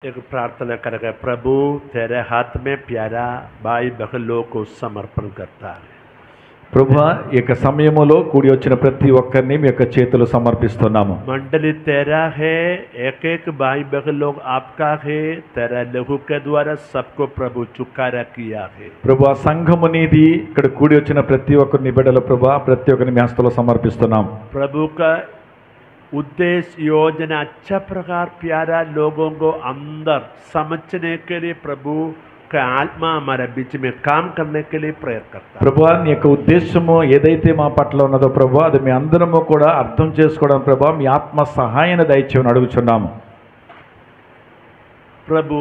एक प्रार्थना करेगा। प्रभु तेरे हाथ में प्यारा भाई बहनों को समर्पण करता है। ప్రభువా ఈ యొక్క సమయములో కూడి వచ్చిన ప్రతి ఒక్కరిని మీ యొక్క చేతులు సమర్పిస్తున్నాము. मंडली तेरा है, एक एक भाई बहन लोग आपका है। तेरा लहू के द्वारा सबको प्रभु छुटकारा किया है। ప్రభువా సంఘము నీది, ఇక్కడ కూడి వచ్చిన ప్రతి ఒక్కరిని బిడ్డలు ప్రభువా ప్రతి ఒక్కరిని మీ హస్తలో సమర్పిస్తున్నాం. प्रभु का उद्देश्य योजना अच्छा प्रकार प्यारा लोगों को अंदर समझने के लिए प्रभु का आत्मा हमारे बीच में काम करने के लिए प्रयत्न करता है। ప్రభువా నీ యొక్క ఉద్దేశము ఏదైతే మా పట్ల ఉన్నదో ప్రభువా అది మీ అందరము కూడా అర్థం చేసుకోవడం ప్రభువా మీ ఆత్మ సహాయాన్ని దయచేయమని అడుగుచున్నాము. प्रभु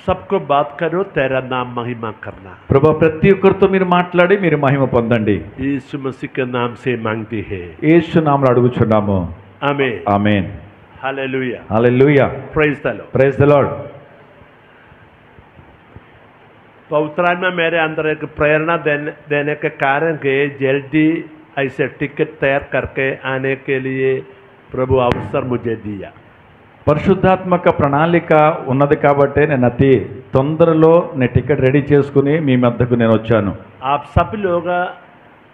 सबको बात करो, तेरा नाम महिमा करना। ప్రభువా ప్రతి ఒక్కరితో మీరు మాట్లాడి మీరు మహిమ పొందండి. यीशु मसीह के नाम से मांगती है। యేసు నామములో అడుగుచున్నాము. आमीन ఆమేన్. हालेलुया హల్లెలూయా. Praise the lord. Praise the lord. पवित्र में मेरे अंदर एक प्रेरणा देने के कारण के जल्दी ऐसे टिकट तैयार करके आने के लिए प्रभु अवसर मुझे दिया। పరిశుద్ధాత్మక ప్రణాళిక ఉన్నది కాబట్టి నేను అతి తొందరలో నేను టికెట్ రెడీ చేసుకుని మీ మధ్యకు నేను వచ్చాను. आप सब लोग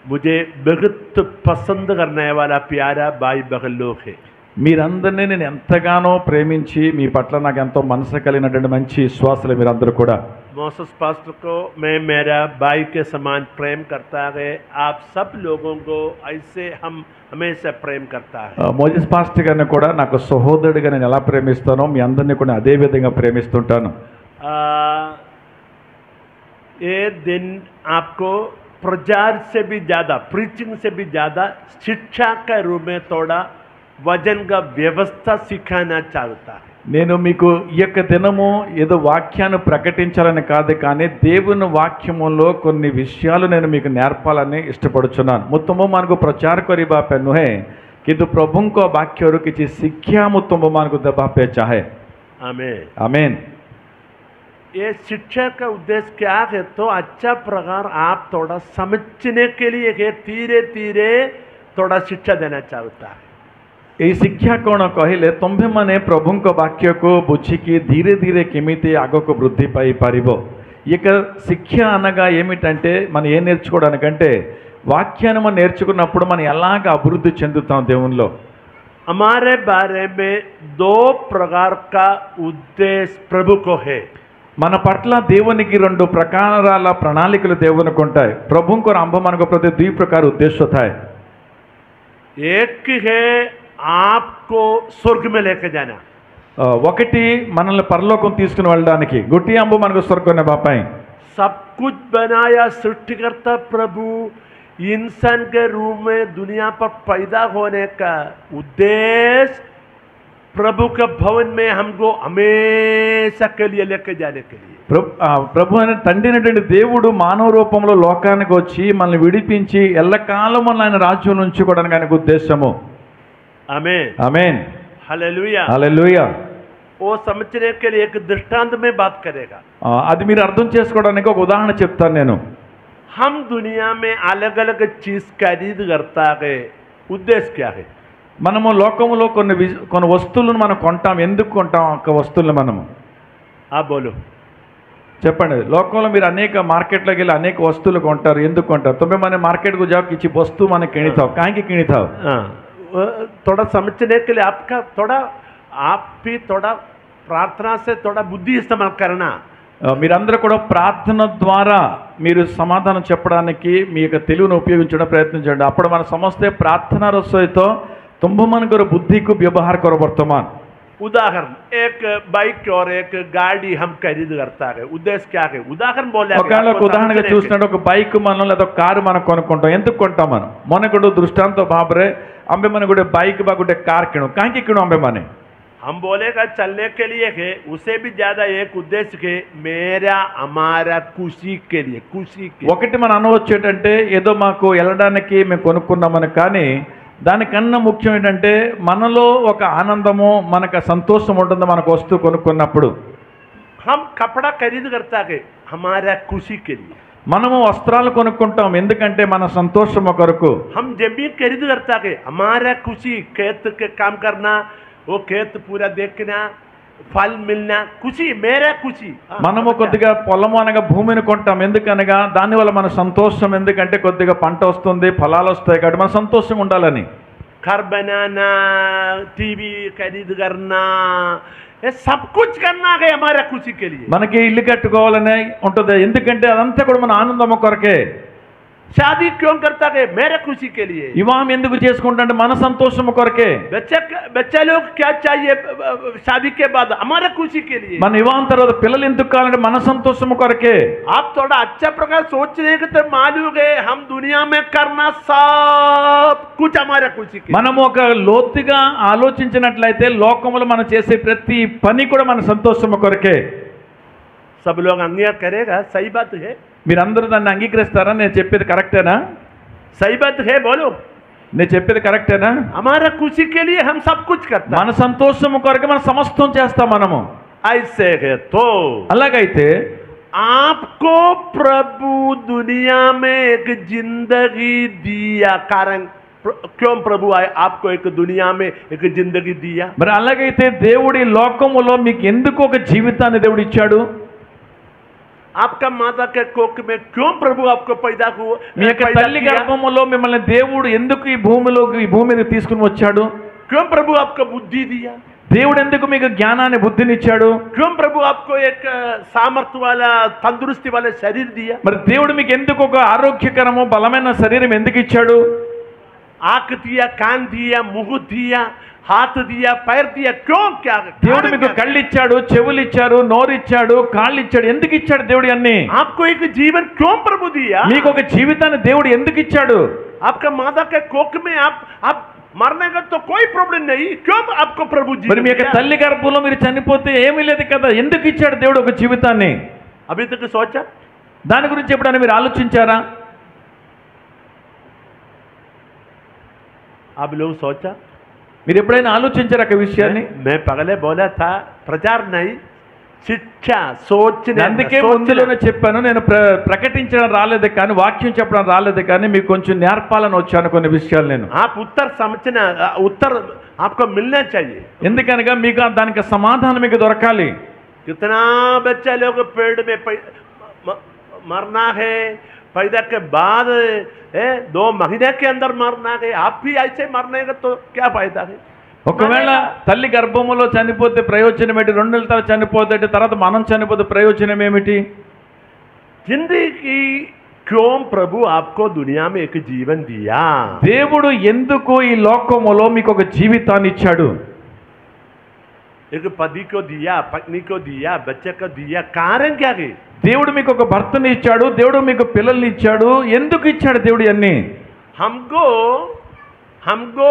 मुझे बहुत पसंद करने वाला प्यारा भाई बहन लोग है। మీరందరినీ నేను ఎంతగానో ప్రేమించి మీ పట్ల నాకు ఎంతో మనసు కలిగినటువంటి మంచి విశ్వాసులు మీరందరూ కూడా. मोसेस पास्टर को मैं मेरा भाई के समान प्रेम करता है। आप सब लोगों को ऐसे हम हमेशा प्रेम करता है। మోజెస్ పాస్టర్ గారిని కూడా నాకు సహోదరుడిగా నేను ఎలా ప్రేమిస్తానో మీ అందరినీ కూడా అదే విధంగా ప్రేమిస్తుంటాను. ये दिन आपको प्रचार से भी ज़्यादा, प्रीचिंग से भी ज़्यादा शिक्षा के रूप में थोड़ा वजन का व्यवस्था सिखाना चाहता है। నేను మీకు ఈ యొక్క దినము ఏదో వాక్యాన్ని ప్రకటించాలని కాదు, కానీ దేవుని వాక్యములో కొన్ని విషయాలు నేను మీకు నేర్పాలని ఇష్టపడుచున్నాను. मुतुम्बो मानको प्रचार करिबा पे नुहे किंतु प्रभु को वाक्य किसी शिक्षा मुतुम्बो मानको दबा पे चाहे। आमीन आमीन. ये शिक्षा का उद्देश्य क्या है? तो अच्छा प्रकार आप थोड़ा समझने के लिए धीरे धीरे थोड़ा शिक्षा देना चाहता है। এই ଶିକ୍ଷା କ'ଣ କହିଲେ ତୁମ୍ଭେମାନେ ପ୍ରଭୁଙ୍କ ବାକ୍ୟକୁ ବୁଝିକି ଧୀରେ ଧୀରେ କେମିତି ଆଗକୁ ବୃద్ధି ପାଇପାରିବ. ఇక శిక్ష అనగా ఏమిటంటే మనం ఏం నేర్చుకోవడానికంటే వాక్యాన్ని మనం నేర్చుకున్నప్పుడు మనం ఎలాగ అభివృద్ధి చెందుతాం దేవునిలో. हमारे बारे में दो प्रकार का उद्देश्य प्रभु को है। మన పట్ల దేవునికి రెండు ప్రకారాల ప్రణాళికలు దేవునికి ఉంటాయి. ప్రభువుకు రంభ మనకు ప్రతి ద్వి ప్రकार उद्देश्यଥାଏ. एक है आपको स्वर्ग में लेके जाना। ఒకటి మనల్ని పరలోకం తీసుకుని వెళ్ళడానికి. గుట్టి అంబు మనకు స్వర్గం బాపాయి. सब कुछ बनाया सृष्टिकर्ता प्रभु इंसान के रूप में दुनिया पर पैदा होने का उद्देश्य प्रभु के भवन में हमको हमेशा के लिए लेके जाने के लिए। ప్రభు అనే తండ్రి అయినటువంటి దేవుడు మానవ రూపంలో లోకానికి వచ్చి మనల్ని విడిపించి ఎల్లకాలం ఆయన రాజ్యంలో ఉంచుకోవడానికి ఆయనకు ఉద్దేశము. आमीन ఆమేన్. हालेलुया హల్లెలూయా. वो समझने के लिए एक दृष्टांत में बात करेगा। అది మీరు అర్థం చేసుకోవడానికి ఒక ఉదాహరణ చెప్తాను నేను. हम दुनिया में अलग अलग चीज खरीद करता है, उद्देश्य क्या है? మనము లోకములో కొన్ని వస్తువులను మనం కొంటాం. ఎందుకు కొంటాం ఒక వస్తువులను మనము? आप बोलो చెప్పండి. లోకంలో మీరు అనేక మార్కెట్లోకి వెళ్ళి అనేక వస్తువులు కొంటారు. ఎందుకు కొంటారు? తొమ్మిది మన మార్కెట్కు జాబ్ కిచ్చి వస్తువు మనకి కిణితావు. కాకి కిణితావు. थोड़ा समझने के लिए आपका थोड़ा आप भी थोड़ा प्रार्थना से थोड़ा बुद्धि इस्तेमाल करना। మీరందరూ కూడా ప్రార్థన ద్వారా మీరు సమాధానం చెప్పడానికి మీ యొక్క తెలివిని ఉపయోగించడం ప్రయత్నించండి. అప్పుడు మన సమస్తే ప్రార్థన రసోయితో తుంభమన్ కरो बुद्धि को व्यवहार करो वर्तमान. उदाहरण एक बाइक और एक गाड़ी हम खरीद करता है, उद्देश्य क्या है? उदाहरण बोले ఒకవేళ ఉదాహరణగా చూసినట్టు ఒక బైక్ మనం లేదా ఒక కారు మనం కొనుక్కుంటాం. ఎందుకు కొంటాం మనం? మనకుడు దృష్టాంత బాబరే అంబే మన గుడే బైక్ బాగుంటే కార్ కిణు కాకి కిణు అంబే మనే. हम बोलेगा चलने के लिए है, उसे भी ज्यादा एक उद्देश्य है मेरा हमारा खुशी के लिए, खुशी के। ఒకటి మనం అనవచ్చు ఏంటంటే ఏదో మాకు వెళ్ళడానికి మేము కొనుక్కున్నామని, కానీ దానికన్నా ముఖ్యం ఏంటంటే మనలో ఒక ఆనందము మనకు సంతోషం ఉంటుంది మనకు వస్తువు కొనుక్కున్నప్పుడు. हम कपड़ा खरीद करता है हमारा खुशी के लिए। మనము వస్త్రాలు కొనుక్కుంటాం ఎందుకంటే మన సంతోషం కొరకు. हम जमीन खरीद करता है हमारा खुशी, खेत के काम करना, वो खेत पूरा देखना, फल मिलना खुशी मेरा खुशी మనము కొద్దిగా పొలము అనగా భూమిని కొంటాం, ఎందుకనగా దానివల్ల మన సంతోషం, ఎందుకంటే కొద్దిగా పంట వస్తుంది, ఫలాలు వస్తాయి కాబట్టి మన సంతోషంగా ఉండాలని. घर बनाना, टीवी खरीद करना, ये सब कुछ करना है हमारा खुशी के लिए. మనకి ఇల్లు కట్టుకోవాలని ఉంటుంది, ఎందుకంటే అదంతా కూడా మన ఆనందం కొరకే. शादी क्यों करता है? मेरा खुशी के लिए. వివాహం ఎందుకు చేసుకుంటాంటే మన సంతోషం కొరకే. बच्चा लोग क्या चाहिए शादी के बाद? हमारा खुशी के लिए. మన వివాహం తర్వాత పిల్లలు ఎందుకు కావాలంటే మన సంతోషం కొరకే. आप थोड़ा अच्छा प्रकार सोचने के तो मालूम है हम दुनिया में करना सब कुछ हमारा खुशी के लिए. మనము ఒక లోతుగా ఆలోచించినట్లయితే లోకములో మనం చేసే ప్రతి పని కూడా మన సంతోషం కొరకే. सब लोग अंगीकार करेगा, सही बात है. మీరందరూ దాన్ని అంగీకరిస్తారా? నేను చెప్పేది కరెక్టేనా? सही बात है, बोलो. నేను చెప్పేది కరెక్టేనా? हमारा खुशी के लिए हम सब कुछ करते हैं. మన సంతోషం కొరకు మనం సమస్తం చేస్తాం మనము. ऐसे है तो అలాగైతే आपको प्रभु दुनिया में एक जिंदगी दिया, कारण क्यों प्रभु आए आपको एक दुनिया में एक जिंदगी दिया? మరి అలాగైతే దేవుడి లోకములో మీకు ఎందుకు ఒక జీవితాన్ని దేవుడు ఇచ్చాడు? आपका माता के कोख में क्यों प्रभु आपको पैदा हुआ? మీ యొక్క తల్లి గర్భములో మిమ్మల్ని దేవుడు ఎందుకు ఈ భూమి మీద తీసుకుని వచ్చాడు? क्यों प्रभु आपको बुद्धि दिया? దేవుడు ఎందుకు మీకు జ్ఞానాన్ని బుద్ధినిచ్చాడు? क्यों प्रभु आपको एक सामर्थ्य वाला तंदुरुस्ती वाला शरीर दिया? మరి దేవుడు మీకు ఎందుకు ఒక ఆరోగ్యకరము బలమైన శరీరం ఎందుకు ఇచ్చాడు? आंख दिया, कान दिया, मुंह दिया, हाथ दिया, पैर दिया, क्यों? क्या దేవుడు మీకు కళ్ళు ఇచ్చాడు, చెవులు ఇచ్చారు, నోరు ఇచ్చాడు, కాళ్ళు ఇచ్చాడు. ఎందుకు ఇచ్చాడు దేవుడు అన్ని? आपको एक जीवन क्यों प्रभु दिया? మీకు ఒక జీవితాన్ని దేవుడు ఎందుకు ఇచ్చాడు? आपका माता के कोख में आप मरने का तो कोई प्रॉब्लम नहीं, क्यों आपको प्रभु जीवन? మరి మీ యొక్క తల్లి గర్భంలో మీరు చనిపోతే ఏమీ లేదు కదా, ఎందుకు ఇచ్చాడు దేవుడు ఒక జీవితాన్ని? अभी तक सोचा? దాని గురించి ఎప్పుడైనా మీరు ఆలోచించారా? आप लोग सोचा? మీరు ఎప్పుడైనా ఆలోచించారా ఒక విషయాన్ని? मैं पहले बोला था प्रचार नहीं, शिक्षा सोचने. అందుకే ముందులోనే చెప్పాను, నేను ప్రకటించడం రాలేదు కానీ, వాక్యం చెప్పడం రాలేదు కానీ మీకు కొంచెం నేర్పాలని వచ్చాను కొన్ని విషయాలు. నేను आप उत्तर समझना, उत्तर आपको मिलना चाहिए. ఎందుకనగా మీకు దానికి సమాధానం మీకు దొరకాలి. कितना बच्चा लोग पेड़ में मरना है, पैदा के बाद 2 महीने के अंदर मरना है. आप भी ऐसे मरने का तो क्या फायदा है? ఒకవేళ తల్లి గర్భములో చనిపోతే ప్రయోజనం ఏంటి? 2 నెలల తర్వాత చనిపోతే, తర్వాత మనం చనిపోతే ప్రయోజనం ఏమిటి? जिंदगी क्यों प्रभु आपको दुनिया में एक जीवन दिया? దేవుడు ఎందుకు ఈ లోకములో మీకు ఒక జీవితాన్ని ఇచ్చాడు? एक पति को दिया, पत्नी को दिया, बच्चे को दिया, कारण क्या है? దేవుడు మీకు ఒక భర్తని ఇచ్చాడు, దేవుడు మీకు పిల్లల్ని ఇచ్చాడు. ఎందుకు ఇచ్చాడు దేవుడు అన్ని? हमको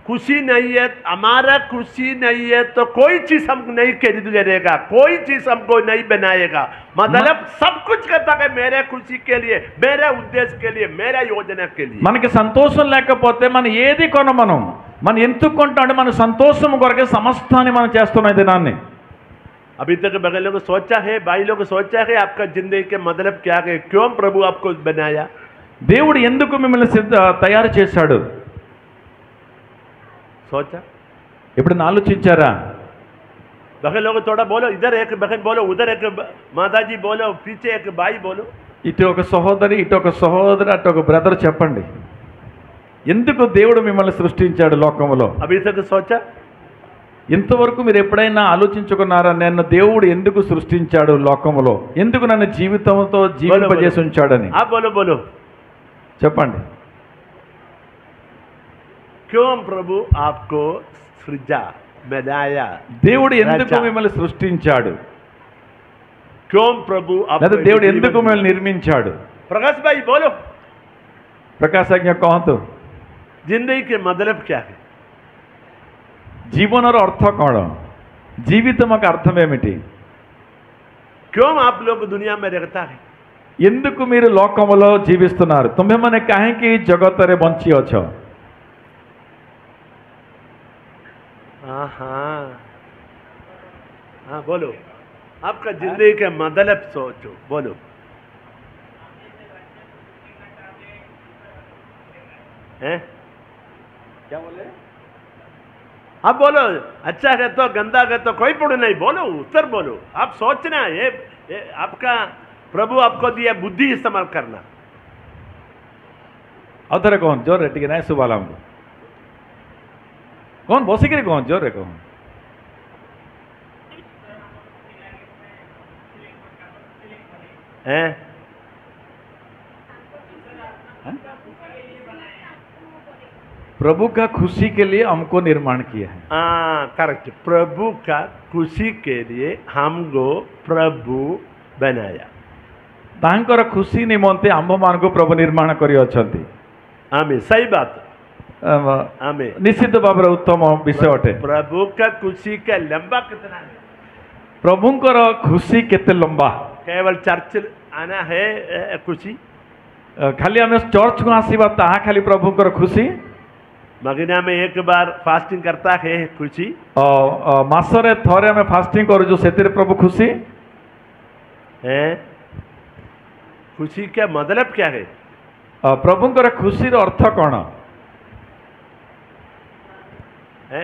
खुशी नहीं है, हमारा खुशी नहीं है तो कोई चीज हमको नहीं खरीद करेगा, कोई चीज हमको नहीं बनाएगा. मतलब सब कुछ करता है मेरे खुशी के लिए, मेरे उद्देश्य के लिए, मेरा योजना के लिए. మనకి సంతోషం లేకపోతే మనం ఏది మనం ఎందుకు కొంటాం? మన సంతోషం కొరకే సమస్తాన్ని మనం చేస్తున్నాం దినాన్ని. अभी तक बगल लोग सोचा है, भाई लोग सोचा है आपका जिंदगी के मतलब क्या है? क्यों प्रभु आपको बनाया? దేవుడు ఎందుకు మిమ్మల్ని తయారు చేశాడు? सोचा? ఎప్పుడైనా ఆలోచించారా? बगल लोग थोड़ा बोलो, इधर एक बहन बोलो, उधर एक माता जी बोलो, पीछे एक भाई बोलो. ఇటు ఒక సహోదరి, ఇటు ఒక సహోదరు, అటు ఒక బ్రదర్ చెప్పండి. ఎందుకు దేవుడు మిమ్మల్ని సృష్టించాడు లోకములో? अभी तक सोचा? ఇంతవరకు మీరు ఎప్పుడైనా ఆలోచించుకున్నారా? నన్ను దేవుడు ఎందుకు సృష్టించాడు లోకములో? ఎందుకు నన్ను జీవితంతో జీవింపజేసి ఉంచాడని? बोलो बोलो, చెప్పండి. क्यों प्रभु आपको सृजा, बनाया? దేవుడు ఎందుకు మిమ్మల్ని సృష్టించాడు? क्यों प्रभु లేదా దేవుడు ఎందుకు మిమ్మల్ని నిర్మించాడు? प्रकाश भाई बोलो, ప్రకాశ్ ఆజ్ఞ କହନ୍ତୁ। जिंदगी के मतलब क्या है? ଜୀବନର ଅର୍ଥ କ'ଣ? జీవితమక అర్థం ఏమిటి? क्यों आप लोग दुनिया में रहता है? ఎందుకు మీరు లోకములో జీవిస్తున్నారు? ତୁମେମାନେ କାହିଁକି ଜଗତରେ ବଞ୍ଚି ଅଛ? हाँ बोलो, आपका जिंदगी का मतलब सोचो, बोलो। हैं? क्या बोले? आप बोलो अच्छा है तो गंदा है तो कोई पढ़ो नहीं, बोलो उत्तर बोलो। आप सोचना ये आपका प्रभु आपको दिया बुद्धि इस्तेमाल करना। ଆଉ ଥରେ କହନ୍ ଜୋରରେ ଟିକେ ନାଇଁ ଶୁଭାଲା ଆମକୁ କହନ୍ ବସିକିରି କହନ୍ ଜୋରରେ କହନ୍ हैं प्रभु का खुशी के लिए हमको निर्माण किया है। हाँ करेक्ट, प्रभु का खुशी के लिए हमको प्रभु बनाया। ତାଙ୍କର ଖୁସି ନିମନ୍ତେ ଆମ୍ଭମାନଙ୍କୁ ପ୍ରଭୁ ନିର୍ମାଣ କରିଅଛନ୍ତି। आमीन, सही बात। आमीन, ନିଶ୍ଚିତ ଭାବରେ ଉତ୍ତମ ବିଷୟ ଅଟେ। प्रभु का खुशी का लंबा कितना है? ପ୍ରଭୁଙ୍କର ଖୁସି କେତେ ଲମ୍ବା। केवल चर्च आना है खुशी? ଖାଲି ଆମେ ଚର୍ଚ୍ଚକୁ ଆସିବା ତାହା ଖାଲି ପ୍ରଭୁଙ୍କର ଖୁସି? महीना में एक बार फास्टिंग करता है खुशी? ମାସରେ ଥରେ ଆମେ ଫାଷ୍ଟିଂ କରୁଛୁ ସେଥିରେ ପ୍ରଭୁ ଖୁସି? है खुशी का मतलब क्या है? ପ୍ରଭୁଙ୍କର ଖୁସିର ଅର୍ଥ କ'ଣ? है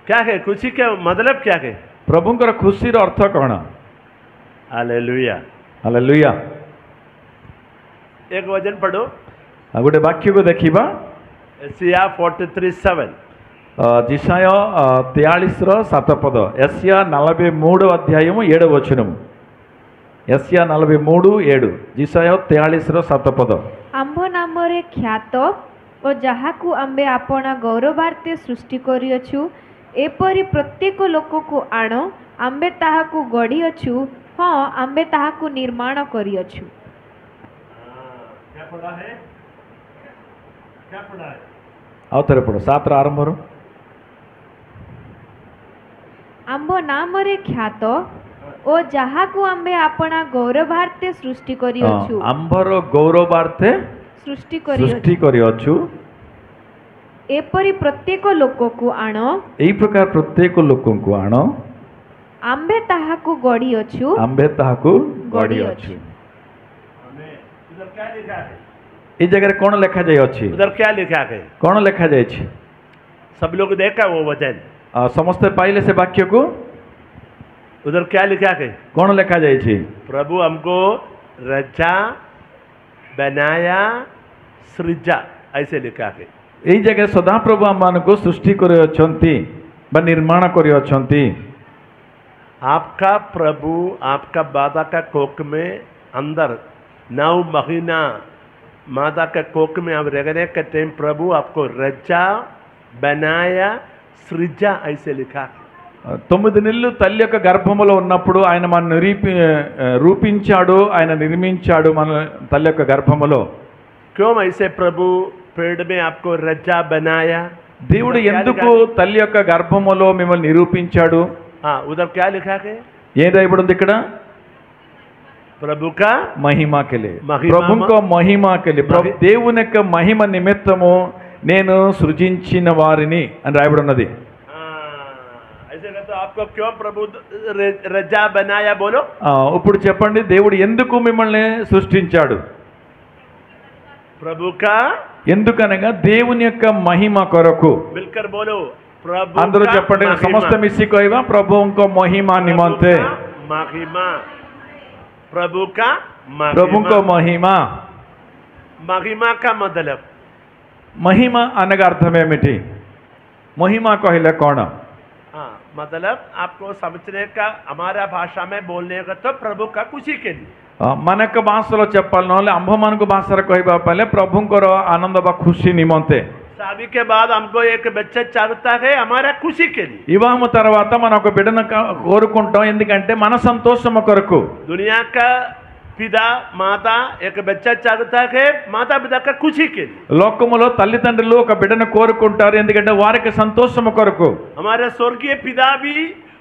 क्या है खुशी का मतलब क्या है? ପ୍ରଭୁଙ୍କର ଖୁସିର ଅର୍ଥ କ'ଣ? हालेलुया। ହାଲେଲୁୟା। एक वचन पढ़ो, ଗୋଟେ ବାକ୍ୟକୁ ଦେଖିବା एशिया 43:7। జిషాయ 43:7 పద। యెషయా 43 అధ్యాయము 7 వచనము। యెషయా 43:7, జిషాయ 43:7 పଦ। ଆମ୍ଭ ନାମରେ ଖ୍ୟାତ ଓ ଯାହାକୁ ଆମ୍ଭେ ଆପଣା ଗୌରବାର୍ତ୍ତେ ସୃଷ୍ଟି କରିଅଛୁ, ଏପରି ପ୍ରତ୍ୟେକ ଲୋକକୁ ଆଣ, ଆମ୍ଭେ ତାହାକୁ ଗଢ଼ିଅଛୁ, ହଁ ଆମ୍ଭେ ତାହାକୁ ନିର୍ମାଣ କରିଅଛୁ। क्या पढ़ा है? क्या पढ़ा है? ଆଉ ଥରେ ପଢ 7ର ଆରମ୍ଭରୁ। ଆମ୍ଭ ନାମରେ ଖ୍ୟାତ ଓ ଯାହାକୁ ଆମ୍ଭେ ଆପଣା ଗୌରବାର୍ତ୍ତେ ସୃଷ୍ଟି କରିଅଛୁ, ଆମ୍ଭର ଗୌରବାର୍ତ୍ତେ ସୃଷ୍ଟି ସୃଷ୍ଟି କରିଅଛୁ, କରିଅଛୁ, ଏପରି ପ୍ରତ୍ୟେକ ଲୋକକୁ ଆଣ, ଏଇ ପ୍ରକାର ପ୍ରତ୍ୟେକ ଲୋକଙ୍କୁ ଆଣ, ଆମ୍ଭେ ତାହାକୁ ଗଢ଼ିଅଛୁ, ଆମ୍ଭେ ତାହାକୁ ଗଢ଼ିଅଛୁ। ଗଢ଼ିଅଛୁ। उधर क्या लिखा है? এই ଜାଗାରେ କ'ଣ ଲେଖାଯାଇଅଛି? उधर क्या लिखा है? କ'ଣ ଲେଖାଯାଇଛି? सब लोग देखा वो वचन? ସମସ୍ତେ ପାଇଲେ ସେ ବାକ୍ୟକୁ? उधर क्या लिखा है? କ'ଣ ଲେଖାଯାଇଛି? प्रभु हमको रचा, बनाया, सृजा, ऐसे लिखा है। ଏଇ ଜାଗାରେ ସଦାପ୍ରଭୁ ଆମମାନଙ୍କୁ ସୃଷ୍ଟି କରିଅଛନ୍ତି ବା ନିର୍ମାଣ କରିଅଛନ୍ତି। आपका प्रभु आपका माता का कोख में अंदर 9 महीना माता का कोख में आप रहने के टाइम प्रभु आपको रचा, बनाया, सृजा, ऐसे लिखा है। 9 నెలలు తల్లి యొక్క గర్భములో ఉన్నప్పుడు ఆయన మన రూపించాడు, ఆయన నిర్మించాడు మన తల్లి యొక్క గర్భములో। क्यों ऐसे प्रभु पेड़ में आपको रचा, बनाया? దేవుడు ఎందుకు తల్లి యొక్క గర్భములో మిమ్మల్ని నిరూపించాడు? हाँ, उधर क्या लिखा है? ఏం రాయబడి ఉంది ఇక్కడ? प्रभु का మహిమ కెలి, మహిమ, ప్రభువుకు మహిమ కెలి, దేవుని యొక్క మహిమ నిమిత్తము నేను సృజించిన వారిని అని రాయబడి ఉన్నది। ऐसे कहते तो आपको क्यों प्रभु रजा बनाया? बोलो। ఇప్పుడు చెప్పండి, దేవుడు ఎందుకు మిమ్మల్ని సృష్టించాడు? प्रभु का, ఎందుకనగా దేవుని యొక్క మహిమ కొరకు। मिलकर बोलो, प्रभु అందరూ का చెప్పండి, महिमा। సమస్త మిస్సి କହିବା ప్రభువుଙ୍କ మహిమ నిమନ୍ତେ। महिमा, प्रभु का ప్రభువుଙ୍କ మహిమ। महिमा का मतलब, మహిమ అనగా అర్థం ఏమిటి? మహిమ କହିଲେ କ'ଣ? हाँ मतलब आपको समझने का, हमारा भाषा में बोलने का तो प्रभु का खुशी के लिए। మన యొక్క భాషలో చెప్పాలి, నోళ్ళే అంబమానకు భాషలో କହିବା పଲେ ప్రభుଙ୍କର ఆనంద ବା ଖୁସି నిమନ୍ତେ। शादी के बाद हमको एक बच्चा चाहता है हमारा खुशी के लिए। వివాహము తర్వాత మనం ఒక బిడ్డను కోరుకుంటాం, ఎందుకంటే మన సంతోషము కొరకు। दुनिया का पिता माता एक बच्चा चाहता है माता पिता का खुशी के लिए। లోకములో తల్లిదండ్రులు ఒక బిడ్డను కోరుకుంటారు, ఎందుకంటే వారికి సంతోషము కొరకు। हमारे स्वर्गीय पिता भी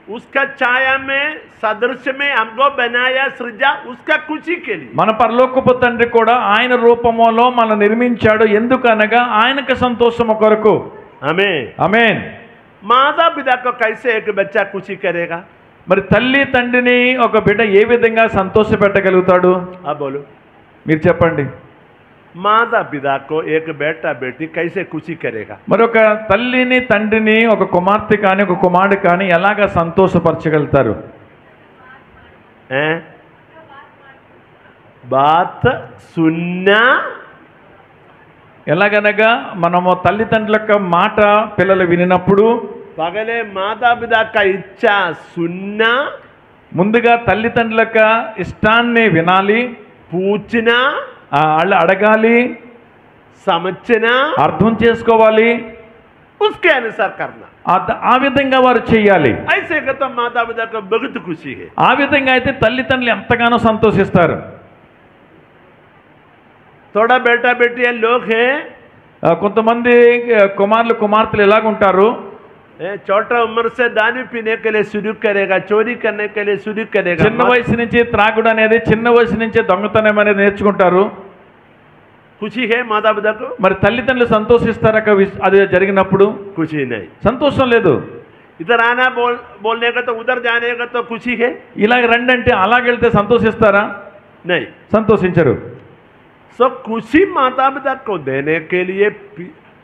उसका छाया में, सदृश्य में हमको बनाया, सृजा, उसका खुशी के लिए। మన పరలోకపు తండ్రి కూడా ఆయన రూపములో మనం నిర్మించాడు, ఎందుకనగా ఆయనకు సంతోషము కొరకు। हमें ఆమేన్। माता पिता को कैसे एक बच्चा खुशी करेगा? మరి తల్లి తండ్రిని ఒక బిడ్డ ఏ విధంగా సంతోషపెట్టగలుగుతాడు? अब बोलो। మీరు చెప్పండి। माता पिता को एक बेटा बेटी कैसे खुशी करेगा? మరొక తల్లిని తండ్రిని ఒక కుమార్తె కానీ ఒక కుమారుడు కానీ ఎలాగ సంతోషపరచగలుగుతారు? हैं? बात सुनना, ఎలాగనగా మనము తల్లిదండ్రుల యొక్క మాట పిల్లలు వినినప్పుడు पहले माता पिता का इच्छा सुनना, ముందుగా తల్లిదండ్రుల యొక్క ఇష్టాన్ని వినాలి, पूछना, వాళ్ళు అడగాలి, समझना, అర్థం చేసుకోవాలి, उसके अनुसार करना। ఆ విధంగా వారు చేయాలి. ऐसे का तो माता पिता को बहुत खुशी है। ఆ విధంగా అయితే తల్లిదండ్రులు ఎంతగానో సంతోషిస్తారు. थोड़ा बेटा बेटी लोग हैं, కొంతమంది కుమారులు కుమార్తెలు ఎలాగుంటారు, छोटा उम्र से दारू पीने के लिए शुरू करेगा, चोरी करने के लिए शुरू करेगा। చిన్న వయసు నుంచి త్రాగుడు అనేది, చిన్న వయసు నుంచే దొంగతనం అనేది నేర్చుకుంటారు. खुशी है माता पिता को? మరి తల్లిదండ్రులు సంతోషిస్తారా అది జరిగినప్పుడు? खुशी नहीं। సంతోషం లేదు. इधर आना बोलने का तो उधर जाने का तो खुशी है? ఇలాగ రండి అంటే అలాగెళ్తే సంతోషిస్తారా? नहीं, సంతోషించరు. सो खुशी माता पिता को देने के लिए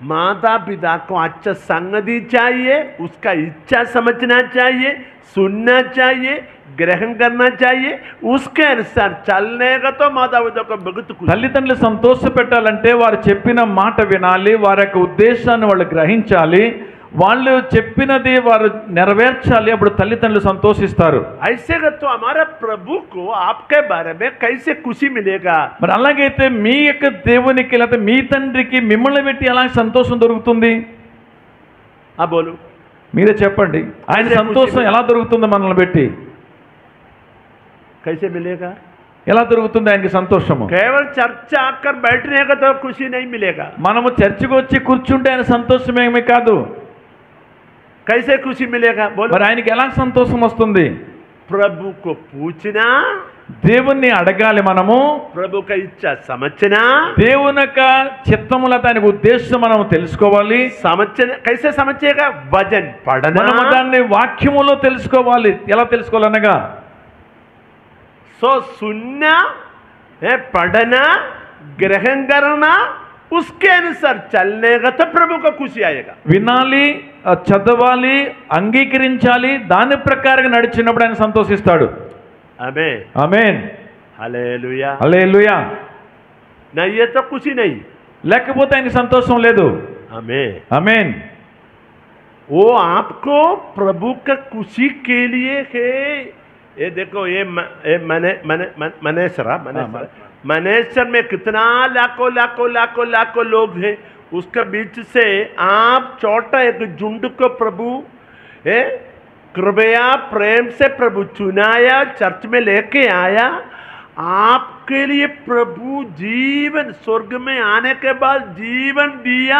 माता पिता को अच्छा संगति चाहिए, उसका इच्छा समझना चाहिए, सुनना चाहिए, ग्रहण करना चाहिए, उसके अनुसार चलने का तो माता पिता को बहुत खुशी। తల్లిదండ్రులు సంతోష పెట్టాలంటే వారు చెప్పిన మాట వినాలి, వారి యొక్క ఉద్దేశాన్ని వాళ్ళు గ్రహించాలి, వాళ్ళు చెప్పినది వారు నెరవేర్చాలి, అప్పుడు తల్లిదండ్రులు సంతోషిస్తారు. ऐसे का तो हमारा प्रभु को आपके बारे में कैसे खुशी मिलेगा? మరి అలాగైతే మీ యొక్క దేవునికి లేకపోతే మీ తండ్రికి మిమ్మల్ని పెట్టి ఎలా సంతోషం దొరుకుతుంది? बोलो, మీరే చెప్పండి. ఆయన సంతోషం ఎలా దొరుకుతుంది? మనల్ని పెట్టి कैसे मिलेगा? ఎలా దొరుకుతుంది ఆయనకి సంతోషము? केवल चर्च आकर बैठने का तो खुशी नहीं मिलेगा। మనము చర్చికి వచ్చి కూర్చుంటే ఆయన సంతోషం ఏమీ కాదు. कैसे खुशी मिलेगा? बोलो, మరి ఆయనకి ఎలా సంతోషం వస్తుంది? प्रभु को पूछना, దేవుణ్ణి అడగాలి మనము, प्रभु का इच्छा समझना, దేవుని యొక్క చిత్తముల దానికి ఉద్దేశం మనం తెలుసుకోవాలి. समझना कैसे समझेगा? वचन पढ़ना, మనము దాన్ని వాక్యములో తెలుసుకోవాలి. ఎలా తెలుసుకోవాలనగా सो सुनना, पढ़ना, ग्रहण करना, उसके अनुसार चलने का तो प्रभु को खुशी आएगा। వినాలి, చదవాలి, అంగీకరించాలి, దాని ప్రకారంగా నడిచినప్పుడు ఆయన సంతోషిస్తాడు. आमेन, ఆమేన్, हालेलुया। హల్లెలూయా. नहीं ये तो खुशी नहीं। లేకపోతే ఆయనకి సంతోషం లేదు. आमेन। ఆమేన్. वो आपको प्रभु का खुशी के लिए है। ये देखो, ये मनेसर में कितना लाखों लाखों लाखों लाखों लोग हैं, उसके बीच से आप छोटा एक झुंड को प्रभु कृपया प्रेम से प्रभु चुनाया, चर्च में लेके आया। आपके लिए प्रभु जीवन, स्वर्ग में आने के बाद जीवन दिया,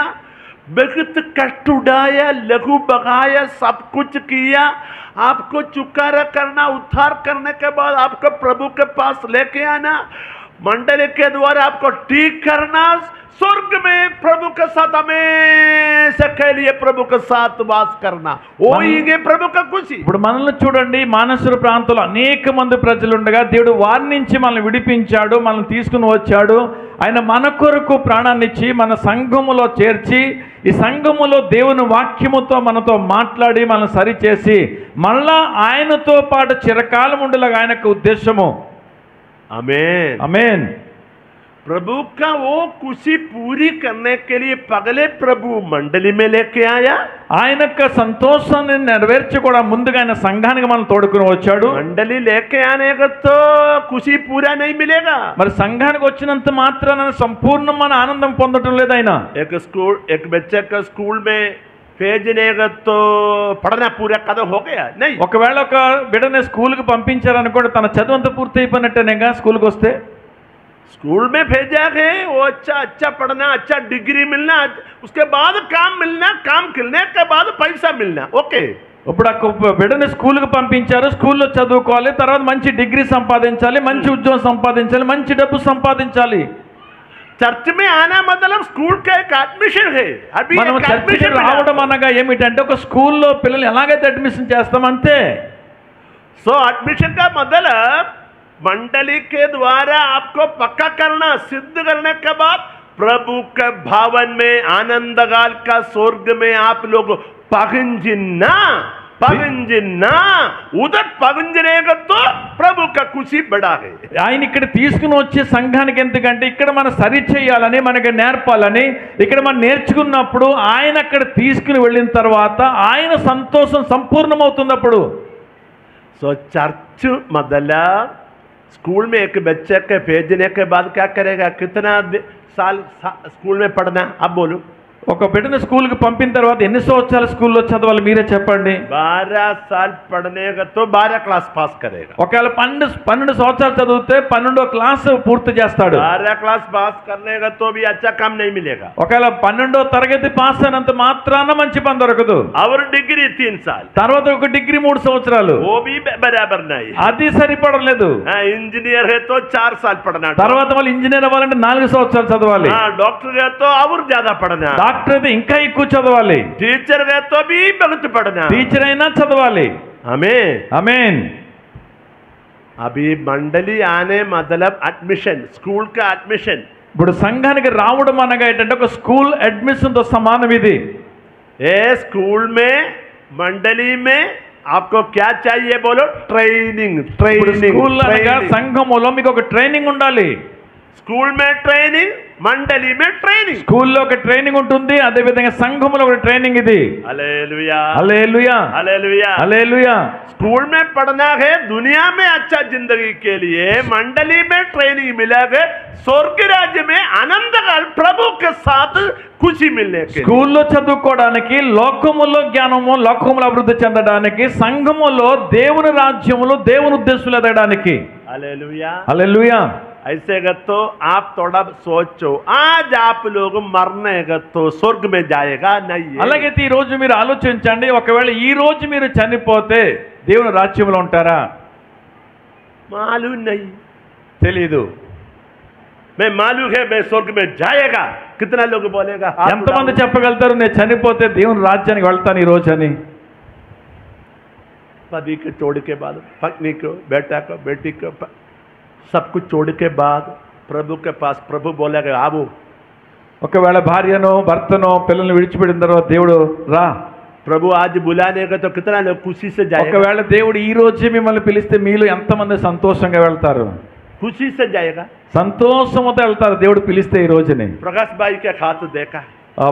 बहुत कष्ट उठाया, लघु बगाया, सब कुछ किया। आपको चुकारा करना, उद्धार करने के बाद आपको प्रभु के पास लेके आना, मंडली के द्वारा आपको ठीक करना, स्वर्ग में प्रभु के साथ हमेशा के लिए प्रभु के साथ वास करना, वो ही प्रभु का खुशी। ఇప్పుడు మనల్ని చూడండి, మానసర ప్రాంతంలో అనేక మంది ప్రజలు ఉండగా దేవుడు వారి నుంచి మనల్ని విడిపించాడు, మనల్ని తీసుకుని వచ్చాడు. ఆయన మన కొరకు ప్రాణాన్ని ఇచ్చి మన సంఘములో చేర్చి, ఈ సంఘములో దేవుని వాక్యముతో మనతో మాట్లాడి మనల్ని సరిచేసి మళ్ళా ఆయనతో పాటు చిరకాలం ఉండేలాగా ఆయన యొక్క ఉద్దేశము. आमेन, ఆమేన్. प्रभु का वो खुशी पूरी करने के लिए पगले प्रभु मंडली में लेके आया। ఆయన యొక్క సంతోషాన్ని నెరవేర్చి కూడా ముందుగా ఆయన సంఘానికి మనం తోడుకుని వచ్చాడు. मंडली लेके आने का तो खुशी पूरा नहीं मिलेगा। మరి సంఘానికి వచ్చినంత మాత్రాన సంపూర్ణమైన ఆనందం పొందటం లేదు ఆయన. एक बच्चे का स्कूल में भेजने का तो पढ़ना पूरा कदम हो गया नहीं। ఒకవేళ ఒక బిడ్డని స్కూల్కి పంపించారనుకోండి, తన చదువు అంతా పూర్తి అయిపోయినట్టేనేగా స్కూల్కి వస్తే. स्कूल में भेजा है, वो अच्छा पढ़ना, अच्छा डिग्री मिलना, उसके बाद काम मिलना, काम मिलने के बाद पैसा मिलना, ओके। ఇప్పుడు ఆ బిడ్డని స్కూల్కి పంపించారు, స్కూల్లో చదువుకోవాలి, తర్వాత మంచి డిగ్రీ సంపాదించాలి, మంచి ఉద్యోగం సంపాదించాలి, మంచి డబ్బు సంపాదించాలి. चर्च में आना मतलब स्कूल का एक एडमिशन है। अभी మనం చర్చికి రావడం అనగా ఏమిటంటే ఒక స్కూల్లో పిల్లలు ఎలాగైతే అడ్మిషన్ చేస్తాం అంతే. सो एडमिशन का मतलब मंडली के द्वारा आपको पक्का करना, सिद्ध करने के बाद प्रभु के भवन में आनंदकाल का स्वर्ग में आप लोग पगंजना उधर पगंजने का तो प्रभु का खुशी बड़ा है. ఆయన ఇక్కడ తీసుకుని వచ్చే సంఘానికి ఎందుకంటే ఇక్కడ మనం సరి చేయాలని మనకి నేర్పాలని ఇక్కడ మనం నేర్చుకున్నప్పుడు ఆయన అక్కడ తీసుకుని వెళ్ళిన తర్వాత ఆయన సంతోషం సంపూర్ణమవుతుంది అప్పుడు. सो चर्च मतलब स्कूल में एक बच्चे के भेजने के बाद क्या करेगा, कितना साल स्कूल में पढ़ना, अब बोलो. ఒక బిడ్డను స్కూల్కి పంపిన తర్వాత ఎన్ని సంవత్సరాలు స్కూల్లో చదవాలి మీరే చెప్పండి. 12 साल पढ़ने का तो 12 क्लास पास करेगा. ఒకవేళ 12 సంవత్సరాలు చదివితే 12వ క్లాస్ పూర్తి చేస్తాడు. 12 क्लास पास करने का तो भी अच्छा काम नहीं मिलेगा. ఒకవేళ 12వ తరగతి పాస్ అయినంత మాత్రాన మంచి పని దొరకదు. और डिग्री 3 साल, తర్వాత ఒక డిగ్రీ 3 సంవత్సరాలు, वो भी बराबर नहीं. అది సరిపడలేదు. इंजीनियर है तो 4 साल पढ़ना, తర్వాత వాళ్ళు ఇంజనీర్ అవ్వాలంటే 4 సంవత్సరాలు చదవాలి. डॉक्टर है तो और ज्यादा पढ़ना, డాక్టర్ అయితే ఇంకా ఎక్కువ చదవాలి. टीचर है तो भी बहुत पढ़ना, టీచర్ అయినా చదవాలి. आमीन ఆమేన్. अभी मंडली आने मतलब एडमिशन, स्कूल का एडमिशन. ఇప్పుడు సంఘానికి రావడం అనగా ఏంటంటే ఒక స్కూల్ అడ్మిషన్ తో సమానం ఇది. ए स्कूल में मंडली में आपको क्या चाहिए बोलो, ट्रेनिंग. స్కూల్ అనగా సంఘములో మీకు ఒక ట్రైనింగ్ ఉండాలి. स्कूल में ट्रेनिंग, मंडली में ट्रेनिंग. స్కూల్లో ఒక ట్రైనింగ్ ఉంటుంది, అదే విధంగా సంఘములో ఒక ట్రైనింగ్ ఇది. हालेलुया హల్లెలూయా हालेलुया. హల్లెలూయా. स्कूल में पढ़ना है दुनिया में अच्छा जिंदगी के लिए, मंडली में ट्रेनिंग मिला है स्वर्ग राज्य में आनंद काल प्रभु के साथ खुशी मिलने के लिए. స్కూల్లో చదువుకోవడానికి, లోకములో జ్ఞానము, లోకములో అభివృద్ధి చెందడానికి, సంఘములో దేవుని రాజ్యములో దేవుని ఉద్దేశములు ఎదగడానికి. Hallelujah hallelujah. ऐसे का तो आप थोड़ा सोचो, आज आप लोग मरने का तो स्वर्ग में जाएगा नहीं है. అలాగైతే ఈ రోజు మీరు ఆలోచించండి, ఒకవేళ ఈ రోజు మీరు చనిపోతే దేవుని రాజ్యంలో ఉంటారా? मालूम नहीं. తెలీదు. मैं मालूम है मैं स्वर्ग में जाएगा, कितना लोग बोलेगा? ఎంతమంది చెప్పగలుగుతారు నేను చనిపోతే దేవుని రాజ్యానికి వెళ్తాను ఈ రోజు అని? पति के छोड़ के बाद, पत्नी को, बेटा को, बेटी को, सब कुछ छोड़ के बाद प्रभु के पास प्रभु बोलेगा आबो. ఒకవేళ భార్యను, భర్తను, పిల్లల్ని విడిచిపెట్టిన తర్వాత దేవుడు రా. प्रभु आज बुलाने का तो कितना लोग खुशी से जाएगा. ఒకవేళ దేవుడు ఈ రోజే మిమ్మల్ని పిలిస్తే మీలో ఎంతమంది సంతోషంగా వెళ్తారు? खुशी से जाएगा. సంతోషంతో వెళ్తారు దేవుడు పిలిస్తే ఈ రోజుని. प्रकाश भाई के हाथ देखा,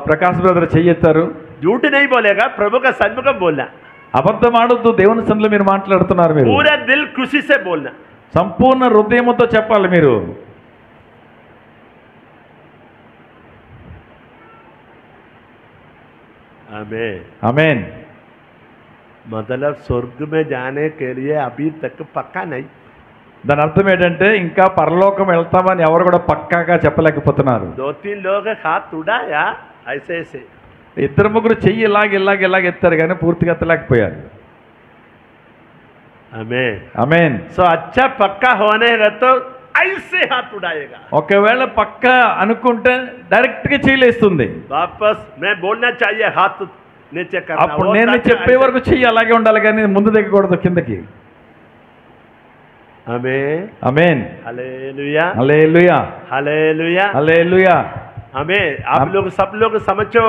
ప్రకాశ్ బ్రదర్ చెయ్యెత్తారు. झूठ नहीं बोलेगा, प्रभु का सन्मुख बोलना, అబద్ధం ఆడొద్దు, దేవుని సన్నిధిలో మీరు మాట్లాడుతున్నారు. మీరు पूरा दिल खुशी से बोलना, సంపూర్ణ హృదయంతో చెప్పాలి మీరు. आमीन ఆమేన్. मतलब स्वर्ग में जाने के लिए अभी तक पक्का नहीं. దాని అర్థం ఏంటంటే ఇంకా పరలోకం వెళ్తామని ఎవరు కూడా పక్కాగా చెప్పలేకపోతున్నారు. 2-3 लोग हाथ उड़ाया ऐसे ऐसे, 2-3 చెయ్యి ఇలాగ ఎత్తారు కానీ పూర్తిగా ఎత్తలేకపోయారు. आमीन ఆమేన్. सो अच्छा पक्का होने का तो ऐसे हाथ उड़ाएगा. ఒకవేళ పక్క అనుకుంటే డైరెక్ట్ గా చేయలేస్తుంది. वापस मैं बोलना चाहिए हाथ नीचे करना, అప్పుడు నేను చెప్పే వరకు చెయ్యి అలాగే ఉండాలి కానీ ముందు దిగకూడదు కిందకి. आमीन ఆమేన్. हालेलुया హల్లెలూయా हालेलुया హల్లెలూయా. आमीन. आप लोग सब लोग समझो,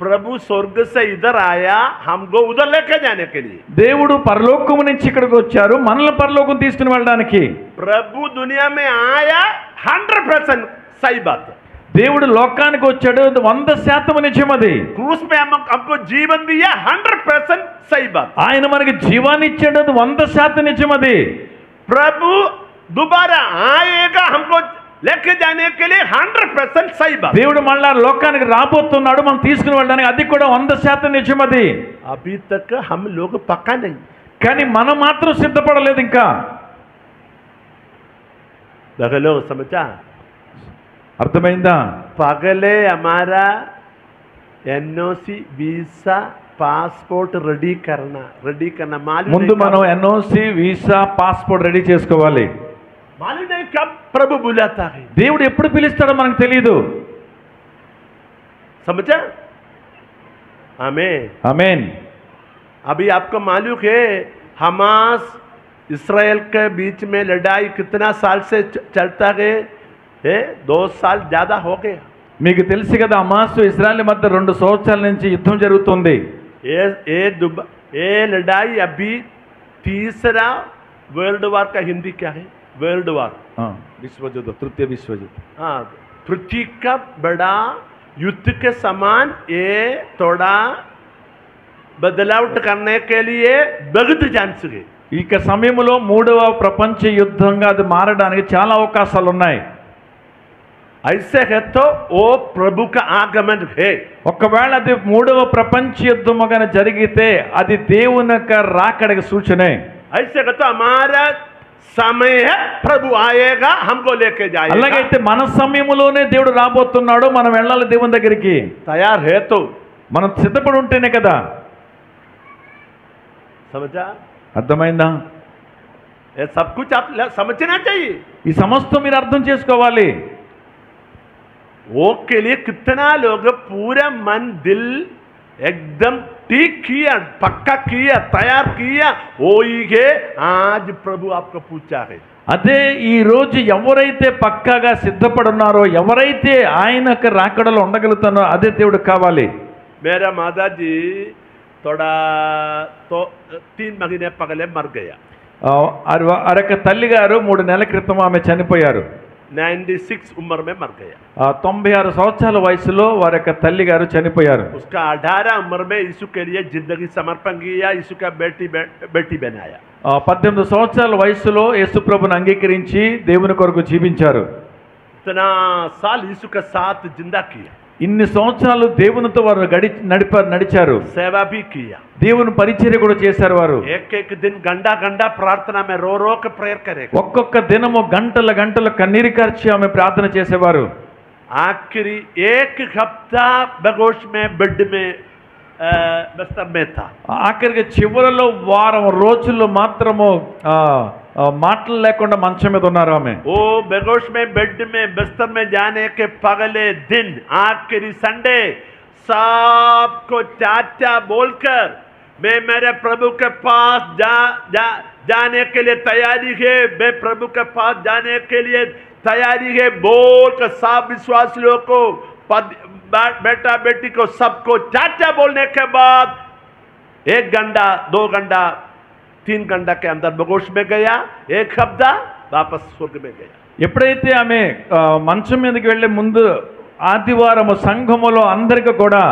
प्रभु स्वर्ग से इधर आया हमको उधर लेके जाने के लिए. దేవుడు పరలోకము నుంచి ఇక్కడికి వచ్చారు మనల్ని పరలోకం తీసుకుని వెళ్ళడానికి. प्रभु दुनिया में आया 100% सही बात. దేవుడు లోకానికి వచ్చాడు, 100% నిజం అది. क्रूस पे हमको जीवन दिया 100% सही बात. ఆయన మనకి జీవాన్ని ఇచ్చాడు, 100% నిజం అది. प्रभु दोबारा आएगा हमको लेके जाने के लिए 100% सही बात. దేవుడు మళ్ళా లోకానికి రాబోతున్నాడు మనం తీసుకుని వెళ్ళడానికి, అది కూడా 100% నిజం అది. अभी तक हम लोग पक्का नहीं, కానీ మనం మాత్రం సిద్ధపడలేదు ఇంకా. लोग समझा? అర్థమైందా? पगले हमारा NOC वीसा पासपोर्ट रेडी करना मालूम ముందు नहीं మనం ఎన్ఓసి, వీసా, పాస్పోర్ట్ రెడీ చేసుకోవాలి. मालूम नहीं कब प्रभु बुलाता है. దేవుడు ఎప్పుడు పిలుస్తాడో మనకు తెలియదు. समझा? आमीन ఆమేన్. अभी आपको मालूम है हमास इस्राएल के बीच में लड़ाई कितना साल से चलता है? 2 साल ज्यादा हो गया. మీకు తెలుసు కదా, హమాస్ ఇజ్రాయెల్ మధ్య 2 సంవత్సరాల నుంచి యుద్ధం జరుగుతుంది. ये लड़ाई अभी तीसरा वर्ल्ड वार का हिंदी क्या है? वर्ल्ड वार, विश्व युद्ध, तृतीय विश्व युद्ध. हाँ, पृथ्वी का बड़ा युद्ध के समान ये थोड़ा बदलाव करने के लिए बहुत चांस है. ఇక సమయంలో 3వ ప్రపంచ యుద్ధంగా అది మారడానికి చాలా అవకాశాలు ఉన్నాయి. ऐसे है तो वो प्रभु का आगमन है. ఒకవేళ అది 3వ ప్రపంచ యుద్ధముగా జరిగితే అది దేవుని యొక్క రాకడకి సూచనే. ऐसे है तो हमारा समय है, प्रभु आएगा हमको लेके जाएगा. అలాగైతే మన సమయంలోనే దేవుడు రాబోతున్నాడు, మనం వెళ్ళాలి దేవుని దగ్గరికి. तैयार है तो మనం సిద్ధపడి ఉంటేనే కదా. समझा? అర్థమైందా? ये सब कुछ आप समझना चाहिए. ఈ సమస్తం మీరు అర్థం చేసుకోవాలి. वो के लिए कितना लोग पूरा मन दिल एकदम ठीक किया, पक्का किया, तैयार किया, वो ही है आज प्रभु आपको पूछा है. అదే ఈ రోజు ఎవరైతే పక్కాగా సిద్ధపడున్నారో, ఎవరైతే ఆయనకు రాకడలో ఉండగలుగుతారో అదే దేవుడు కావాలి. मेरा माता जी थोड़ा तो 3 महीने पहले मर गया. అరొక తల్లి గారు 3 నెలల క్రితం ఆమె చనిపోయారు. 96 उम्र में मर गया. 96 సంవత్సరాల వయసులో వారి యొక్క తల్లి గారు చనిపోయారు. उसका 18 उम्र में यीशु के लिए जिंदगी समर्पण किया, यीशु का बेटी बनाया. 18 సంవత్సరాల వయసులో యేసు ప్రభువుని అంగీకరించి దేవుని కొరకు జీవించారు. इतना साल यीशु के साथ जिंदा किया. ఇన్ని సంవత్సరాలు దేవునితో వారు నడిచారు. सेवा भी किया. దేవుని పరిచర్య కూడా చేశారు వారు. एक दिन गंडा गंडा प्रार्थना में रो रो के प्रेयर करेगा. ఒక్కొక్క దినము గంటల కన్నీరు కార్చి ఆమె ప్రార్థన చేసేవారు. आखिरी 1 हफ्ता बेहोश में बेड में बिस्तर में था. ఆఖరికి చివరిలో వారం రోజుల్లో మాత్రము మాటలు లేకుండా మంచం మీద ఉన్నారు ఆమె. वो बेहोश में बेड में बिस्तर में जाने के पगले दिन आखिरी संडे सबको चाचा बोलकर मैं मेरे प्रभु के पास जाने के लिए तैयारी है, मैं प्रभु के पास जाने के लिए तैयारी है बोलकर सब विश्वासियों को, बेटा बेटी को, सबको चाचा बोलने के बाद 1 घंटा 2 घंटा 3 घंटा के अंदर बेहोश में गया. 1 हफ्ता वापस स्वर्ग में गया. ఎప్పుడైతే ఆమె మంచం మీదకి వెళ్లే ముందు ఆదివారము సంఘములో అందరికీ కూడా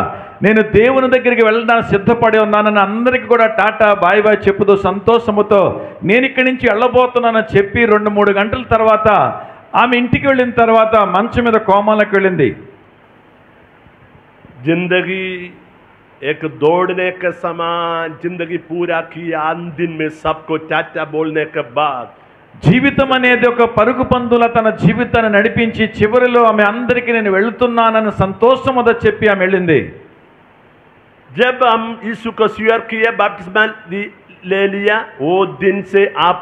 నేను దేవుని దగ్గరికి వెళ్ళడానికి సిద్ధపడి ఉన్నానని అందరికీ కూడా టాటా బాయ్ బాయ్ చెప్పుతూ సంతోషముతో నేను ఇక్కడి నుంచి వెళ్ళబోతున్నానని చెప్పి 2-3 గంటల తర్వాత ఆమె ఇంటికి వెళ్ళిన తర్వాత మంచం మీద కోమాలకు వెళ్ళింది. जिंदगी एक दौड़ने के समान जिंदगी पूरा किया. अंतिम में सबको चाचा बोलने के बाद జీవితం అనేది ఒక పరుగు పందుల తన జీవితాన్ని నడిపించి చివరిలో ఆమె అందరికీ నేను వెళ్తున్నానని సంతోషముతో చెప్పి ఆమె వెళ్ళింది. जब हम यीशु को स्वीकार किया, बपतिस्मा ले लिया, वो दिन से आप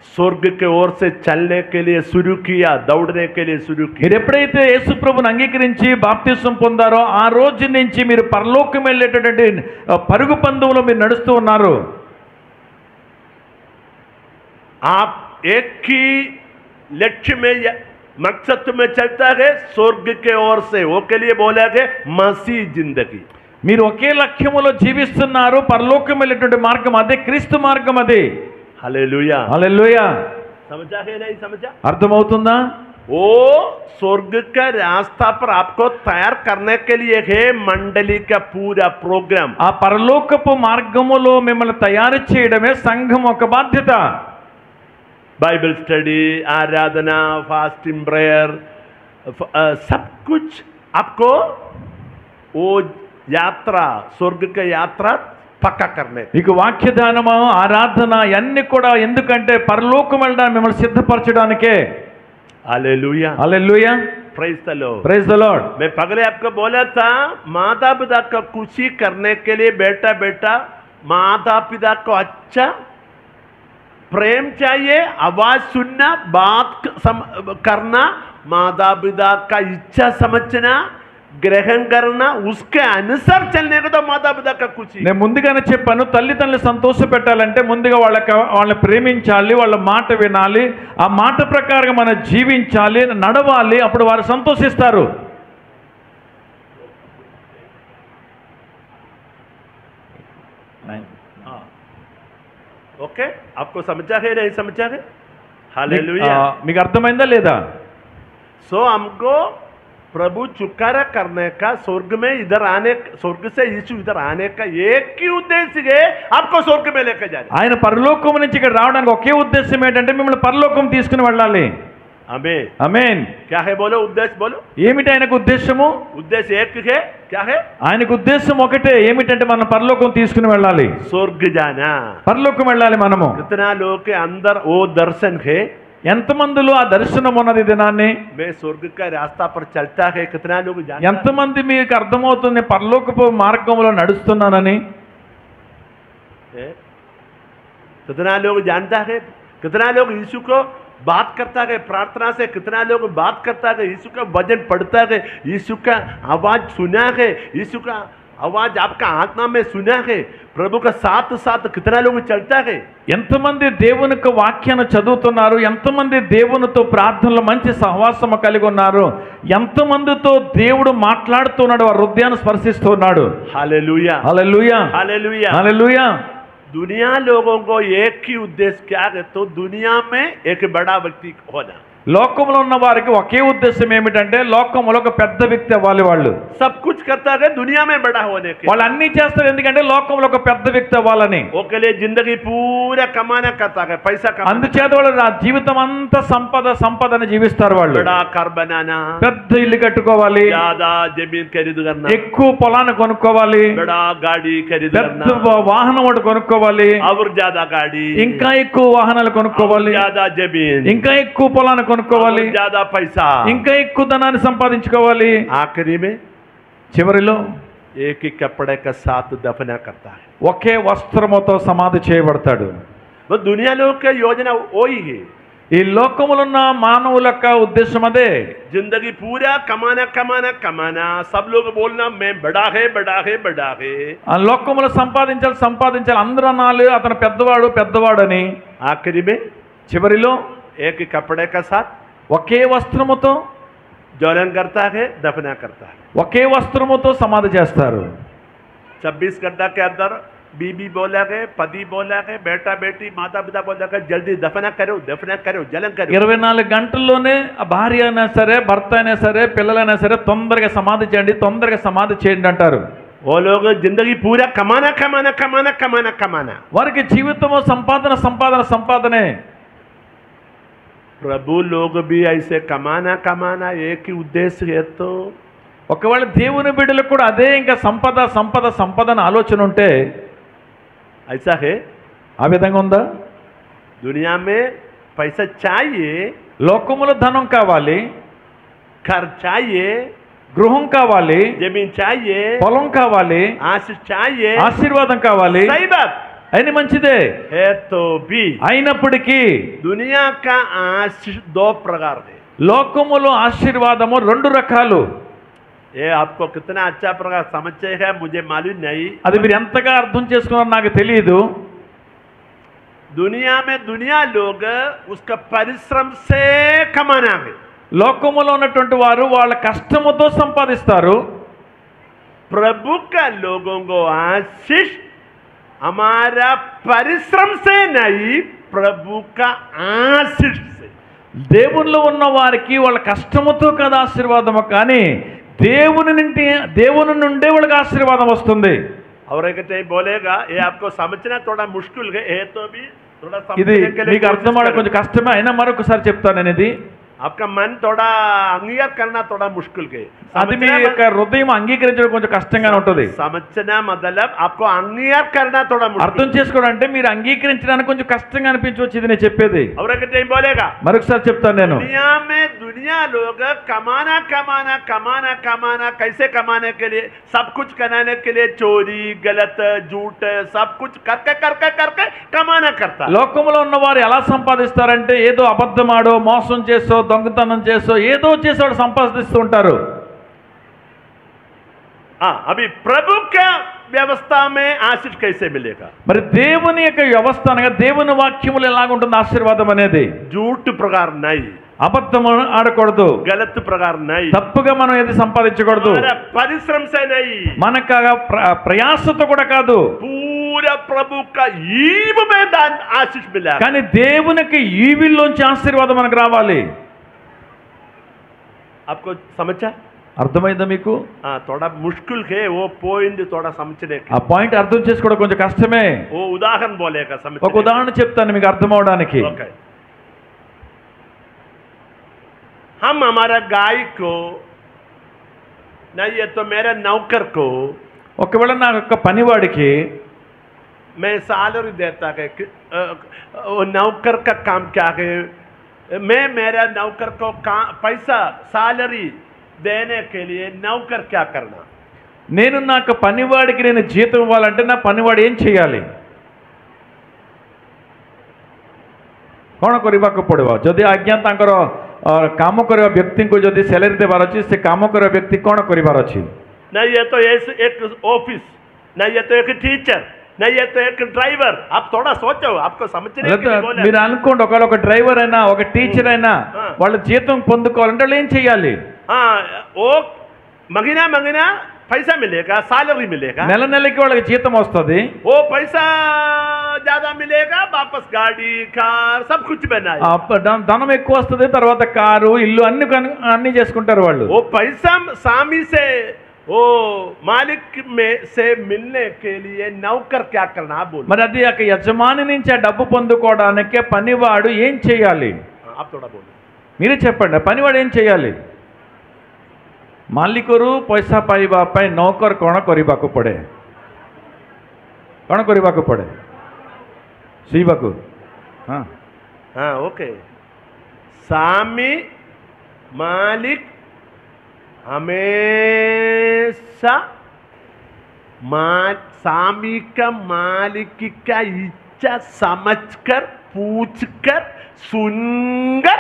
स्वर्ग के ओर से चलने के लिए शुरू किया, दौड़ने के लिए शुरू किया. మీరు ఎప్పుడైతే యేసు ప్రభువుని అంగీకరించి బాప్తిసం పొందారో ఆ రోజు నుంచి మీరు పరలోకం వెళ్ళేటటువంటి పరుగు పందెంలో మీరు నడుస్తూ ఉన్నారు. आप एक ही लक्ष्य में मकसद में चलता है, स्वर्ग के ओर से. वो के लिए बोला है मसीह जिंदगी. మీరు ఒకే లక్ష్యములో జీవిస్తున్నారు, పరలోకం వెళ్ళేటువంటి మార్గం అదే క్రీస్తు మార్గం అదే. हालेलुया. హల్లెలూయా. समझा है नहीं समझा? అర్థమవుతుందా? वो स्वर्ग का रास्ता पर आपको तैयार करने के लिए है मंडली का पूरा प्रोग्राम. ఆ పరలోకపు మార్గములో మిమ్మల్ని తయారు చేయడమే సంఘం ఒక బాధ్యత. बाइबल स्टडी, आराधना, फास्टिंग, प्रेयर, सब कुछ आपको वो यात्रा, स्वर्ग का यात्रा పక్కా करने. ఇక వాక్యదానము, ఆరాధన అన్ని కూడా ఎందుకంటే పరలోకం వెళ్ళడానికి మిమ్మల్ని సిద్ధపరచడానికే. हालेलुया. హల్లెలూయా. Praise the lord. Praise the lord. मैं पहले आपको बोला था माता पिता को खुशी करने के लिए बेटा माता पिता को अच्छा प्रेम चाहिए, आवाज सुनना, बात करना, माता पिता का इच्छा समझना, ग्रहण करना, उसके अनुसार चलने को तो माता पिता का खुशी. నేను ముందుగానే చెప్పాను, తల్లిదండ్రులు సంతోష పెట్టాలంటే ముందుగా వాళ్ళని ప్రేమించాలి, వాళ్ళ మాట వినాలి, ఆ మాట ప్రకారంగా మనం జీవించాలి, నడవాలి, అప్పుడు వారు సంతోషిస్తారు. ओके, आपको समझा है नहीं समझा है? हालेलुया। మీకు అర్థమైందా లేదా? सो हमको प्रभु छुटकारा करने का, स्वर्ग में इधर आने, स्वर्ग से यीशु इधर आने का एक ही उद्देश्य है, आपको स्वर्ग में लेकर जाना। ఆయన పరలోకం నుంచి ఇక్కడ రావడానికి ఒకే ఉద్దేశం ఏంటంటే మిమ్మల్ని పరలోకం తీసుకుని వెళ్ళాలి. आमीन ఆమేన్. क्या है बोलो, उद्देश्य बोलो। ఏమిటి ఆయనకు ఉద్దేశము? उद्देश्य एक है, क्या है? ఆయనకు ఉద్దేశం ఒకటే, ఏమిటంటే మనం పరలోకం తీసుకుని వెళ్ళాలి, स्वर्ग जाना। పరలోకం వెళ్ళాలి మనము. कितना लोग के अंदर वो दर्शन है, ఎంతమందిలో ఆ దర్శనం ఉన్నది దినాన్ని? मैं स्वर्ग का रास्ता पर चलता है, कितना लोग जानता है? ఎంతమంది మీకు అర్థమవుతుంది పరలోకపు మార్గంలో నడుస్తున్నానని? कितना लोग जानता है? कितना लोग यीशु को बात करता है प्रार्थना से? कितना लोग बात करता है, यीशु का वचन पढ़ता है, यीशु का आवाज सुना है, यीशु का आवाज आपका आत्मा में सुना है, प्रभु का साथ साथ कितना लोग चलता है? ఎంతమంది దేవుని యొక్క వాక్యాన్ని చదువుతున్నారు, ఎంతమంది దేవునితో ప్రార్థనలో మంచి సహవాసము కలిగి ఉన్నారు, ఎంతమందితో దేవుడు మాట్లాడుతున్నాడు, వారి హృదయాన్ని స్పర్శిస్తున్నాడు. हालेलुया, హల్లెలూయా, हालेलुया। హల్లెలూయా. दुनिया लोगों को एक ही उद्देश्य क्या है, तो दुनिया में एक बड़ा व्यक्ति होना। లోకంలో ఉన్న వారికి ఒకే ఉద్దేశం ఏమిటంటే లోకంలో ఒక పెద్ద వ్యక్తి అవ్వాలి. వాళ్ళు सब कुछ करता है दुनिया में बड़ा होने के, వాళ్ళు అన్ని చేస్తారు ఎందుకంటే లోకంలో ఒక పెద్ద వ్యక్తి అవ్వాలని. वो के लिए जिंदगी पूरा कमाना करता है, पैसा कमाना, అందుచేత వాళ్ళు జీవితం అంతా సంపదని జీవిస్తారు. వాళ్ళు बड़ा घर बनाना, పెద్ద ఇల్లు కట్టుకోవాలి, ज्यादा जमीन खरीद करना, ఎక్కువ పొలాన్ని కొనుక్కోవాలి, बड़ा गाड़ी खरीद పెద్ద करना, వాహనం ఒకటి కొనుక్కోవాలి, और ज्यादा गाड़ी, ఇంకా ఎక్కువ వాహనాలు और కొనుక్కోవాలి, ज्यादा जमीन, ఇంకా ఎక్కువ పొలాన్ని కొనుక్కోవాలి, और ज्यादा पैसा, ఇంకా ఎక్కువ ధనాన్ని సంపాదించుకోవాలి. आखिरी में చివరిలో एक ही कपड़े का साथ दफना करता है। ఒకే వస్త్రముతో సమాధి చేయబడతాడు. वो दुनिया लोग की योजना वही है, ఈ లోకములో ఉన్న మానవుల యొక్క ఉద్దేశం అదే. जिंदगी पूरा कमाना कमाना कमाना, सब लोग बोलना मैं बड़ा है बड़ा है बड़ा है, ఆ లోకములో సంపాదించాలి అందరూ అనాలి అతను పెద్దవాడు అని. आखिरी में చివరిలో एक ही कपड़े का साथ ఒకే వస్త్రముతో ज्वलन करता है, दफना करता है। ఒకే వస్త్రముతో సమాధి చేస్తారు. 24 घंटा के अंदर बीबी बोला गए, पति बोला गए, बेटा बेटी माता पिता बोला गए, जल्दी दफना करो जलन करो। 24 గంటల్లోనే ఆ భార్య అయినా సరే, భర్త అయినా సరే, పిల్లలైనా సరే తొందరగా సమాధి చేయండి అంటారు. वो लोग जिंदगी पूरा कमाना कमाना कमाना कमाना कमाना, వారికి జీవితము సంపాదనే. प्रभु लोग भी ऐसे कमाना कमाना एक ही उद्देश्य है। तो ఒకవేళ దేవుని బిడ్డలకు కూడా అదే ఇంకా సంపద అని ఆలోచన ఉంటే ऐसा है, ఆ విధంగా ఉందా? दुनिया में पैसा चाहिए, లోకములో ధనం కావాలి, घर चाहिए, గృహం కావాలి, जमीन चाहिए, పొలం కావాలి, आशीष चाहिए, ఆశీర్వాదం కావాలి, सही बात అయిన మంచిదే. है। तो भी అయినప్పటికీ दुनिया का आशीष दो प्रकार है। లోకములో ఆశీర్వాదము రెండు రకాలు. ये आपको कितना अच्छा प्रकार समझे है मुझे मालूम नहीं, అది మీరు ఎంతగా అర్థం చేసుకున్నారో నాకు తెలియదు. दुनिया में दुनिया लोग उसका परिश्रम से कमाना है, లోకములో ఉన్నటువంటి వారు వాళ్ళ కష్టముతో సంపాదిస్తారు. प्रभु का लोगों को आशीष हमारा परिश्रम से नहीं, प्रभु का आशीष से। దేవునిలో ఉన్న వారికి వాళ్ళ కష్టముతో కదా ఆశీర్వాదము, కానీ దేవుని నుండే వాళ్ళకి ఆశీర్వాదం వస్తుంది. और एक टाइम बोलेगा ये आपको समझना थोड़ा मुश्किल है, तो भी थोड़ा ఇది समझने के लिए మీకు అర్థం అవడం కొంచెం కష్టమే, అయినా మరొకసారి చెప్తాను నేను. ఇది आपका मन थोड़ा अंगीकार करना थोड़ा मुश्किल है, అది మీ యొక్క హృదయం అంగీకరించడం కొంచెం కష్టంగానే ఉంటుంది. समझना मतलब आपको अंगीकार करना थोड़ा అర్థం చేసుకోవడం అంటే మీరు అంగీకరించడానికి కొంచెం కష్టంగా అనిపించవచ్చు ఇది నేను చెప్పేది. और एक टाइम बोलेगा మరొకసారి చెప్తాను నేను. दुनिया में दुनिया लोग कमाना कमाना कमाना कमाना, कैसे कमाने के लिए, सब कुछ कराने के लिए चोरी गलत झूठ सब कुछ करके करके करके कमाना करता। లోకంలో ఉన్న వారు ఎలా సంపాదిస్తారంటే ఏదో అబద్ధమాడో, మోసం చేసో, దొంగతనం చేసో, ఏదో చేసేవాడు సంపాదిస్తూ ఉంటారు. अभी प्रभु क्या व्यवस्था में आशीष कैसे मिलेगा? మరి దేవుని యొక్క వ్యవస్థ అనగా దేవుని వాక్యములు ఎలాగుంటుంది ఆశీర్వాదం అనేది? झूठ प्रकार नहीं, అబద్ధం ఆడకూడదు, गलत प्रकार नहीं, తప్పుగా మనం ఏది సంపాదించకూడదు, परिश्रम से नहीं, మనకు ప్రయాసతో కూడా కాదు, पूरा प्रभु का ईव में दान आशीष मिला। కానీ దేవునికి ఈవిల్లోంచి ఆశీర్వాదం మనకు రావాలి. आपको समझा? అర్థమైందా మీకు? हाँ, थोड़ा मुश्किल है वो पॉइंट थोड़ा समझने ఆ పాయింట్ అర్థం చేసుకోవడం కొంచెం కష్టమే. वो उदाहरण बोलेगा ఒక समझने। ఉదాహరణ చెప్తాను మీకు అర్థం అవడానికి. ओके, हम हमारा गाय को नहीं ये तो मेरे नौकर को ఒకవేళ నా యొక్క పనివాడికి मैं सैलरी देता है कि वो नौकर का काम क्या है, मैं मेरा नौकर को पैसा सैलरी देने के लिए नौकर क्या करना? నేను నా యొక్క పనివాడికి నేను జీతం ఇవ్వాలంటే నా పనివాడు ఏం చేయాలి? କଣ କରିବାକୁ ପଡ଼ିବ? ଯଦି ଆଜ୍ଞା ତାଙ୍କର କାମ କରିବା ବ୍ୟକ୍ତିଙ୍କୁ ଯଦି ସାଲାରୀ ଦେବାର ଅଛି, ସେ କାମ କରିବା ବ୍ୟକ୍ତି କଣ କରିବାର ଅଛି? नहीं ये तो एक ऑफिस, नहीं ये तो एक टीचर, नहीं ये तो एक ड्राइवर। आप थोड़ा सोचो, आपको समझने के लिए बोला। మీరు అనుకోండి, ఒకవేళ ఒక డ్రైవర్ అయినా ఒక టీచర్ అయినా వాళ్ళ జీతం పొందుకోవాలంటే వాళ్ళు ఏం చేయాలి? हाँ, वो महीना महीना पैसा मिलेगा, सैलरी मिलेगा, నెల నెలకి వాళ్ళకి జీతం వస్తుంది. वो पैसा ज्यादा मिलेगा, वापस गाड़ी कार सब कुछ बनाए, ధనం ఎక్కువ వస్తుంది, తర్వాత కారు ఇల్లు అన్ని చేసుకుంటారు వాళ్ళు. वो पैसा स्वामी से वो मालिक में से मिलने के लिए नौकर क्या करना? आप बोलो। మరి అది ఆ యజమాని నుంచి ఆ డబ్బు పొందుకోవడానికి పనివాడు ఏం చేయాలి? आप थोड़ा बोलो, మీరే చెప్పండి, పనివాడు ఏం చేయాలి? ମାଲିକରୁ ପଇସା ପାଇବା ପାଇଁ ନୌକର କ'ଣ କରିବାକୁ ପଡ଼େ? କ'ଣ କରିବାକୁ ପଡ଼େ? ଶୋଇବାକୁ? ହଁ, हाँ ओके। स्वामी मालिक हमेशा स्वामी का मालिक का इच्छा समझकर पूछकर सुनकर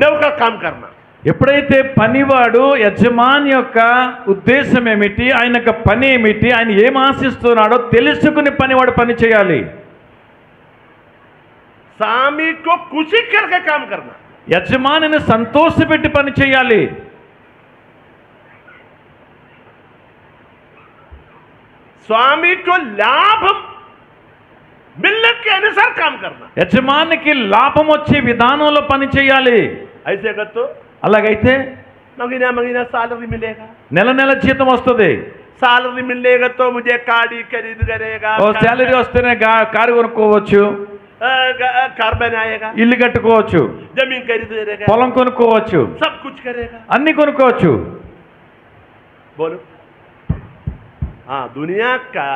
नौकर काम करना। ఎప్పుడైతే పనివాడు యజమాని యొక్క ఉద్దేశం ఏమిటి, ఆయన యొక్క పని ఏమిటి, ఆయన ఏం ఆశిస్తున్నాడో తెలుసుకుని పనివాడు పని చేయాలి. स्वामी को खुशी करके काम करना, యజమానిని సంతోషపెట్టి పని చేయాలి. स्वामी को लाभ मिलने के अनुसार काम करना। యజమానికి లాభం వచ్చే విధానంలో పని చేయాలి. ऐसे कर तो అలాగైతే महीना महीना सैलरी मिलेगा, నెల నెల జీతం వస్తుంది. सैलरी मिलेगा तो मुझे गाड़ी खरीद करेगा, ఓ శాలరీ వస్తేనే కారు కొనుక్కోవచ్చు, कार बनाएगा, ఇల్లు కట్టుకోవచ్చు, जमीन खरीद करेगा, పొలం కొనుక్కోవచ్చు, सब कुछ करेगा। అన్ని కొనుక్కోవచ్చు. बोलो। हाँ, दुनिया का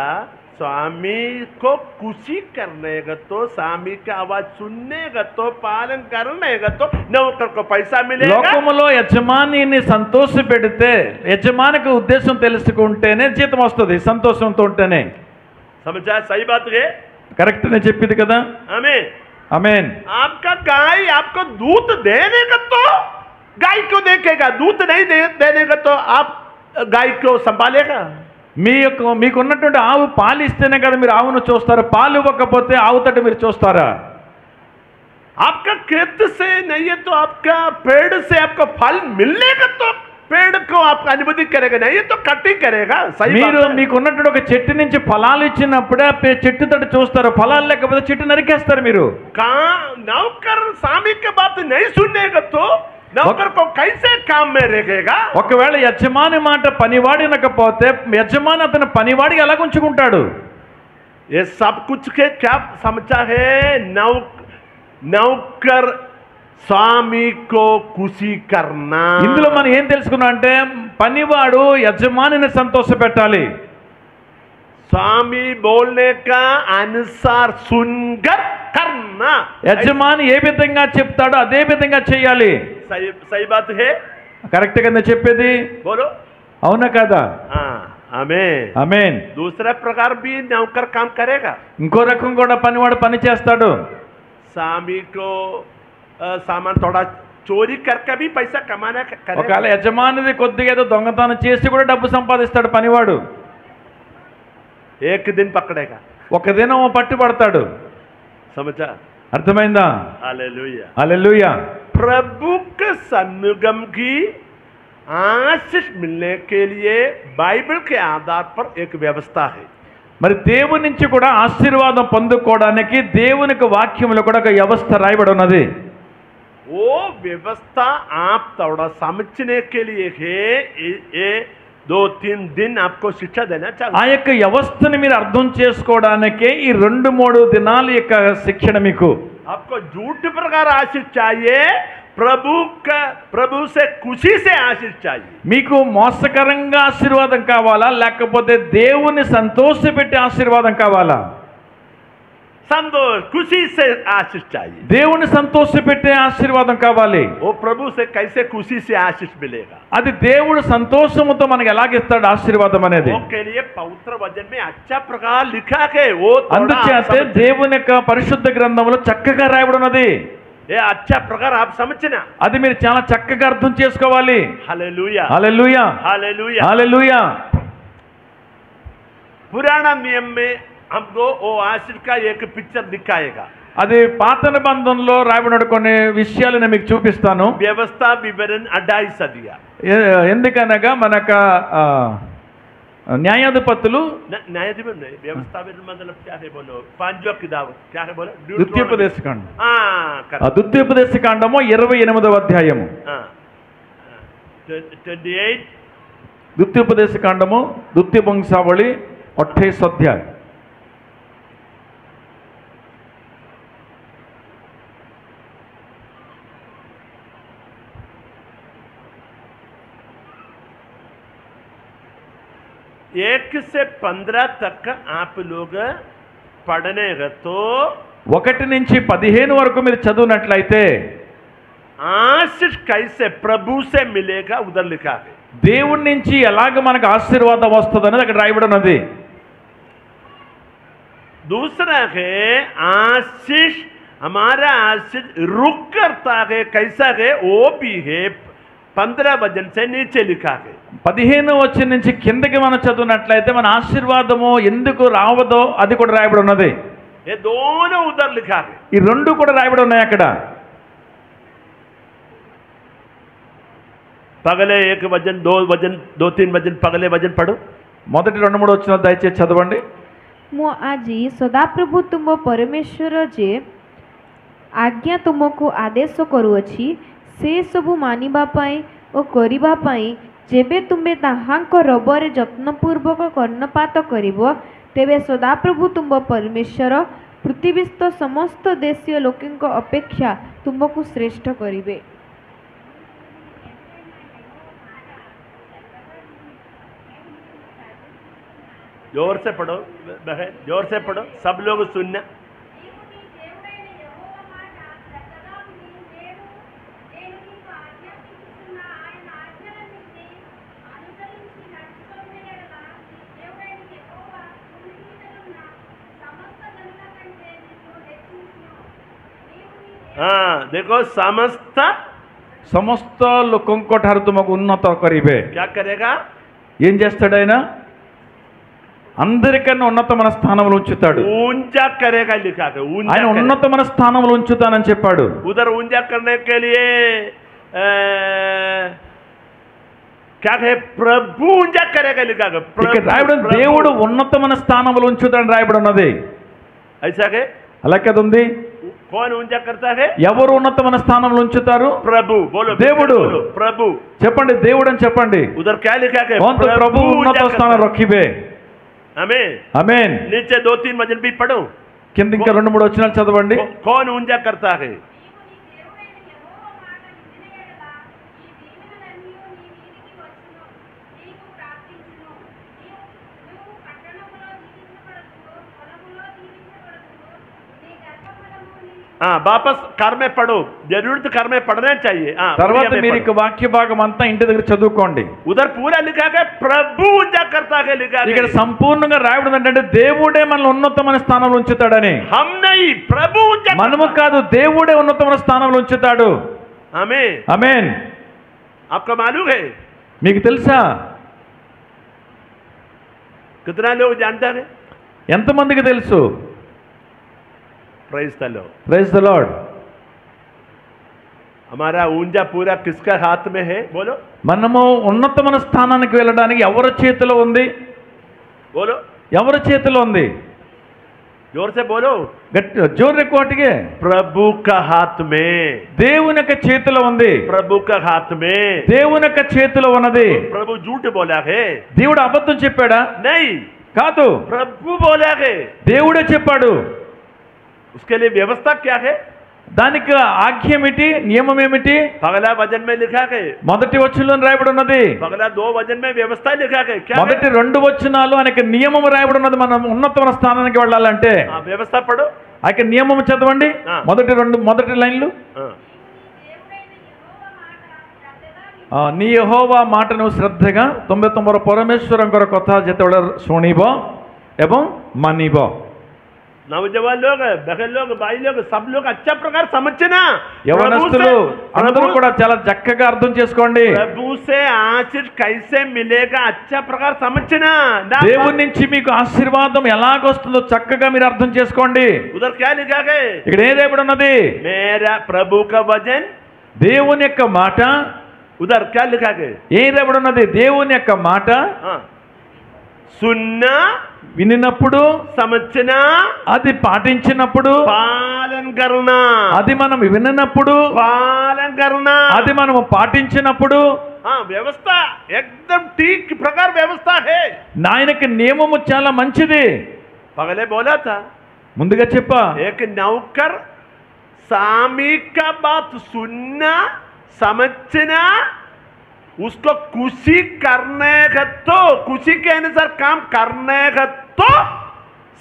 स्वामी को खुशी करने का तो, स्वामी का आवाज सुनने का तो, पालन करने का तो नौकर को पैसा मिलेगा। లోకములో యజమానిని సంతోష పెడితే, యజమానికి ఉద్దేశం తెలుసుకుంటేనే జీతం వస్తుంది, సంతోషంతో ఉంటేనే. समझा? सही बात है, కరెక్ట్ నే చెప్పింది కదా? आमीन ఆమేన్. आपका गाय आपको दूध देने का तो गाय को देखेगा, दूध नहीं देने का तो आप गाय को संभालेगा। మీకున్నటువంటి ఆవు పాలు ఇస్తేనే కదా మీరు ఆవును చూస్తారు, పాలు ఇవ్వకపోతే ఆవు తట్టు మీరు చూస్తారా? आपका खेत से नहीं है तो आपका पेड़ से आपको फल मिलने का तो पेड़ को आप अनुमति करेगा, नहीं है तो कटिंग करेगा। सही మీరు बात है। మీకున్నటువంటి ఒక చెట్టు నుంచి ఫలాలు ఇచ్చినప్పుడే చెట్టు తట్టు చూస్తారు, ఫలాలు లేకపోతే చెట్టు నరికేస్తారు మీరు. नौकर स्वामी की बात नहीं सुनने का तो नौकर को कैसे काम में रखेगा? ఒకవేళ యజమాని మాట పనివాడి వినకపోతే యజమాని అతను పనివాడికి ఎలా ఉంచుకుంటాడు? ये सब कुछ के क्या समझा है? नौकर स्वामी को खुशी करना। ఇందులో మనం ఏం తెలుసుకున్నాం అంటే పనివాడు యజమానిని సంతోష పెట్టాలి. स्वामी बोलने का अनुसार सुनकर करना। యజమాని ఏ విధంగా చెప్తాడో అదే విధంగా చేయాలి. सही बात है, కరెక్ట్ గా చెప్పేది? बोलो। అవునా కదా? हाँ, आमीन। ఆమేన్. दूसरा प्रकार भी नौकर काम करेगा। ఇంకో రకం కూడా పనివాడు పని చేస్తాడు. स्वामी को सामान थोड़ा चोरी करके भी पैसा कमाना करेगा। ఒకవేళ యజమానిది కొద్దిగా ఏదో దొంగతనం చేసి కూడా డబ్బు సంపాదిస్తాడు పనివాడు. एक दिन पकड़ेगा, ఒక దినం పట్టుబడతాడు. समझा? అర్థమైందా? हालेलुया। హల్లెలూయా. प्रभु के सन्निगम की आशीष मिलने के लिए बाइबल के आधार पर एक व्यवस्था है। మరి దేవుని నుంచి కూడా ఆశీర్వాదం పొందుకోవడానికి దేవునికి వాక్యంలో కూడా ఒక వ్యవస్థ రాయబడి ఉన్నది. वो व्यवस्था आप थोड़ा समझने के लिए है, ये 2-3 दिन आपको शिक्षा देना ఆ चाहिए. యొక్క వ్యవస్థని మీరు అర్థం చేసుకోవడానికే ఈ 2-3 దినాల యొక్క శిక్షణ మీకు. आपको झूठ प्रकार आशीष चाहिए, प्रभु से खुशी से आशीष चाहिए. మీకు మోసకరంగా ఆశీర్వాదం కావాలా, లేకపోతే దేవుని సంతోషపెట్టే ఆశీర్వాదం కావాలా? संतोष खुशी से आशीष चाहिए. దేవుని సంతోషపెట్టే ఆశీర్వాదం కావాలి. वो प्रभु से कैसे खुशी से आशीष मिलेगा? అది దేవుడు సంతోషముతో మనకు ఎలాగిస్తాడు ఆశీర్వాదం అనేది. वो के लिए पवित्र वचन में अच्छा प्रकार लिखा है. वो అందుచేత దేవుని యొక్క పరిశుద్ధ గ్రంథంలో చక్కగా రాయబడి ఉన్నది. ये अच्छा प्रकार आप समझना. అది మీరు చాలా చక్కగా అర్థం చేసుకోవాలి. हालेलुया, హల్లెలూయా, हालेलुया. హల్లెలూయా. पुराना नियम में हमको वो आशीष का एक पिक्चर दिखाएगा. అది పాత నిబంధనలో రాయబడిన కొన్ని విషయాలు నేను మీకు చూపిస్తాను. व्यवस्था विवरण 28 अध्याय. ఎందుకనగా మనక న్యాయాధిపతులు न्यायाधिपति नहीं, व्यवस्था विवरण मतलब क्या है बोलो? पांचवा किताब क्या है बोलो? ద్వితీయోపదేశకాండం. हाँ, ద్వితీయోపదేశకాండము 28వ అధ్యాయము. 28. ద్వితీయోపదేశకాండము ద్వితీయ వంశావళి 28 అధ్యాయ. एक से 15 तक आप लोग पढ़ने हैं तो 1 నుంచి 15 వరకు మీరు చదివినట్లయితే आशीष कैसे प्रभु से मिलेगा उधर लिखा है. దేవుడి నుంచి ఎలాగ మనకు ఆశీర్వాదం వస్తుంది అనేది అక్కడ రాయబడి ఉన్నది. दूसरा है आशीष, हमारा आशीष रुक करता है, कैसा है वो भी है. 15 वचन से नीचे लिखा है. 15వ వచనం నుంచి కిందకి మనం చదివినట్లయితే మన ఆశీర్వాదము ఎందుకు రావదో అది కూడా రాయబడి ఉన్నది. ये दोनों उधर लिखा है. ఈ రెండు కూడా రాయబడి ఉన్నాయి అక్కడ. पगले एक वचन, 2-3 वचन पगले वचन पढ़ो. మొదటి 2-3 వచనాలు దయచేసి చదవండి. ମୁଁ ଆଜି ସଦାପ୍ରଭୁ ତୁମ ପରମେଶ୍ୱର ଯେ ଆଜ୍ଞା ତୁମକୁ ଆଦେଶ କରୁଅଛି ସେ ସବୁ ମାନିବା ପାଇଁ ଓ କରିବା ପାଇଁ ଯେବେ ତୁମେ ତାହାଙ୍କ ରବରେ ଯତ୍ନପୂର୍ବକ କର୍ଣ୍ଣପାତ କରିବ, ତେବେ ସଦାପ୍ରଭୁ ତୁମ ପରମେଶ୍ୱର ପୃଥିବୀସ୍ଥ ସମସ୍ତ ଦେଶୀୟ ଲୋକଙ୍କ ଅପେକ୍ଷା ତୁମକୁ ଶ୍ରେଷ୍ଠ କରିବେ. जोर से पढ़ो बहन, जोर से पढ़ो, सब लोग सुनना. हाँ देखो, సమస్త ଲୋକଙ୍କ ଠାରୁ ତୁମକୁ ఉన్నత କରିବେ. क्या करेगा? ఏం చేస్తాడు ఆయన? అందరికన్నా ఉన్నతమైన స్థానంలో ఉంచుతాడు. ऊंचा करेगा लिखा है. ऊंचा ఆయన ఉన్నతమైన స్థానంలో ఉంచుతానని చెప్పాడు. उधर ऊंचा करने के लिए क्या है? प्रभु ऊंचा करेगा लिखा है. ఇక్కడ రాయబడి దేవుడు ఉన్నతమైన స్థానంలో ఉంచుతాడని రాయబడి ఉన్నది. ऐसा है. అలా కదా ఉంది. कौन ऊंचा करता है? ఎవరు ఉన్నతమైన స్థానంలో ఉంచుతారు? प्रभु. बोलो దేవుడు. प्रभु. చెప్పండి దేవుడు అని చెప్పండి. उधर क्या लिखा है? ప్రభు ఉన్నత స్థానం రఖిబే. आमीन, ఆమేన్. नीचे 2-3 वचन भी पढ़ो. కింద ఇంకా 2-3 వచనాలు చదవండి. कौन ऊंचा करता है? वापस घर में पढ़ो, जरूरत घर में पढ़ना चाहिए. తర్వాత మీరు ఈ వాక్య భాగం అంతా ఇంటి దగ్గర చదువుకోండి. उधर पूरा लिखा है प्रभु ऊंचा करता है लिखा है. ఇక్కడ సంపూర్ణంగా రాయబడింది ఏంటంటే దేవుడే మనల్ని ఉన్నతమైన స్థానంలో ఉంచుతాడని. हम नहीं, प्रभु ऊंचा. మనము కాదు, దేవుడే ఉన్నతమైన స్థానంలో ఉంచుతాడు. आमीन, ఆమేన్. आपको मालूम है? మీకు తెలుసా? कितना लोग जानते हैं? ఎంతమందికి తెలుసు? Praise the lord. Praise the lord. हमारा ऊंचा पूरा किसका हाथ में है? बोलो. మనము ఉన్నతమైన స్థానానికి వెళ్ళడానికి ఎవరి చేతిలో ఉంది? बोलो. ఎవరి చేతిలో ఉంది? जोर से बोलो, జోరు ఎక్కువటిగే प्रभु का हाथ में, దేవుని యొక్క చేతిలో ఉంది. प्रभु का हाथ में। దేవుని యొక్క చేతిలో ఉన్నది. प्रभु झूठ बोला है? దేవుడు అబద్ధం చెప్పాడా? नहीं, కాదు, प्रभु बोला है। దేవుడే చెప్పాడు. उसके लिए व्यवस्था क्या है? దానికి ఆజ్ఞ ఏమిటి, నియమం ఏమిటి? पगला वचन में लिखा है, మొదటి వచనంలో రాయబడి ఉన్నది. पगला 2 वचन में व्यवस्था लिखा है। क्या మొదటి 2 వచనాలు ఆయనకి నియమం రాయబడి ఉన్నది. మనం ఉన్నతమైన స్థానానికి వెళ్ళాలంటే हाँ, व्यवस्था पढ़ो। ఆయనకి నియమం చదవండి. మొదటి లైన్లు, हाँ, నీ యెహోవా మాటను శ్రద్ధగా 99 ପରମେଶ୍ୱରଙ୍କର କଥା ଯେତେବେଳେ ଶୁଣିବ ଏବଂ ମାନିବ। नौजवान लोग, बहन लोग, भाई लोग, सब लोग अच्छा प्रकार समझना। యవనస్తులు అందరూ కూడా చాలా చక్కగా అర్థం చేసుకోండి. प्रभु से आशीष कैसे मिलेगा, अच्छा प्रकार समझना। దేవుని నుంచి మీకు ఆశీర్వాదం ఎలాగొస్తుందో చక్కగా మీరు అర్థం చేసుకోండి. उधर क्या लिखा है? ఇక్కడ ఏం రాయబడి ఉన్నది? मेरा प्रभु का वचन, దేవుని యొక్క మాట. उधर क्या लिखा है? ఏం రాయబడి ఉన్నది? దేవుని యొక్క మాట हाँ, सुनना, వినినప్పుడు, समझना, అది పాటించినప్పుడు, पालन करना। అది మనం వినినప్పుడు, पालन करना, అది మనం పాటించినప్పుడు, हाँ, व्यवस्था एकदम ठीक प्रकार व्यवस्था है। నాయనకి నియమము చాలా మంచిది. पहले बोला था, ముందుగా చెప్పా, एक नौकर स्वामी का बात सुनना, समझना, उसको खुशी करने का, तो खुशी के अनुसार काम करने का तो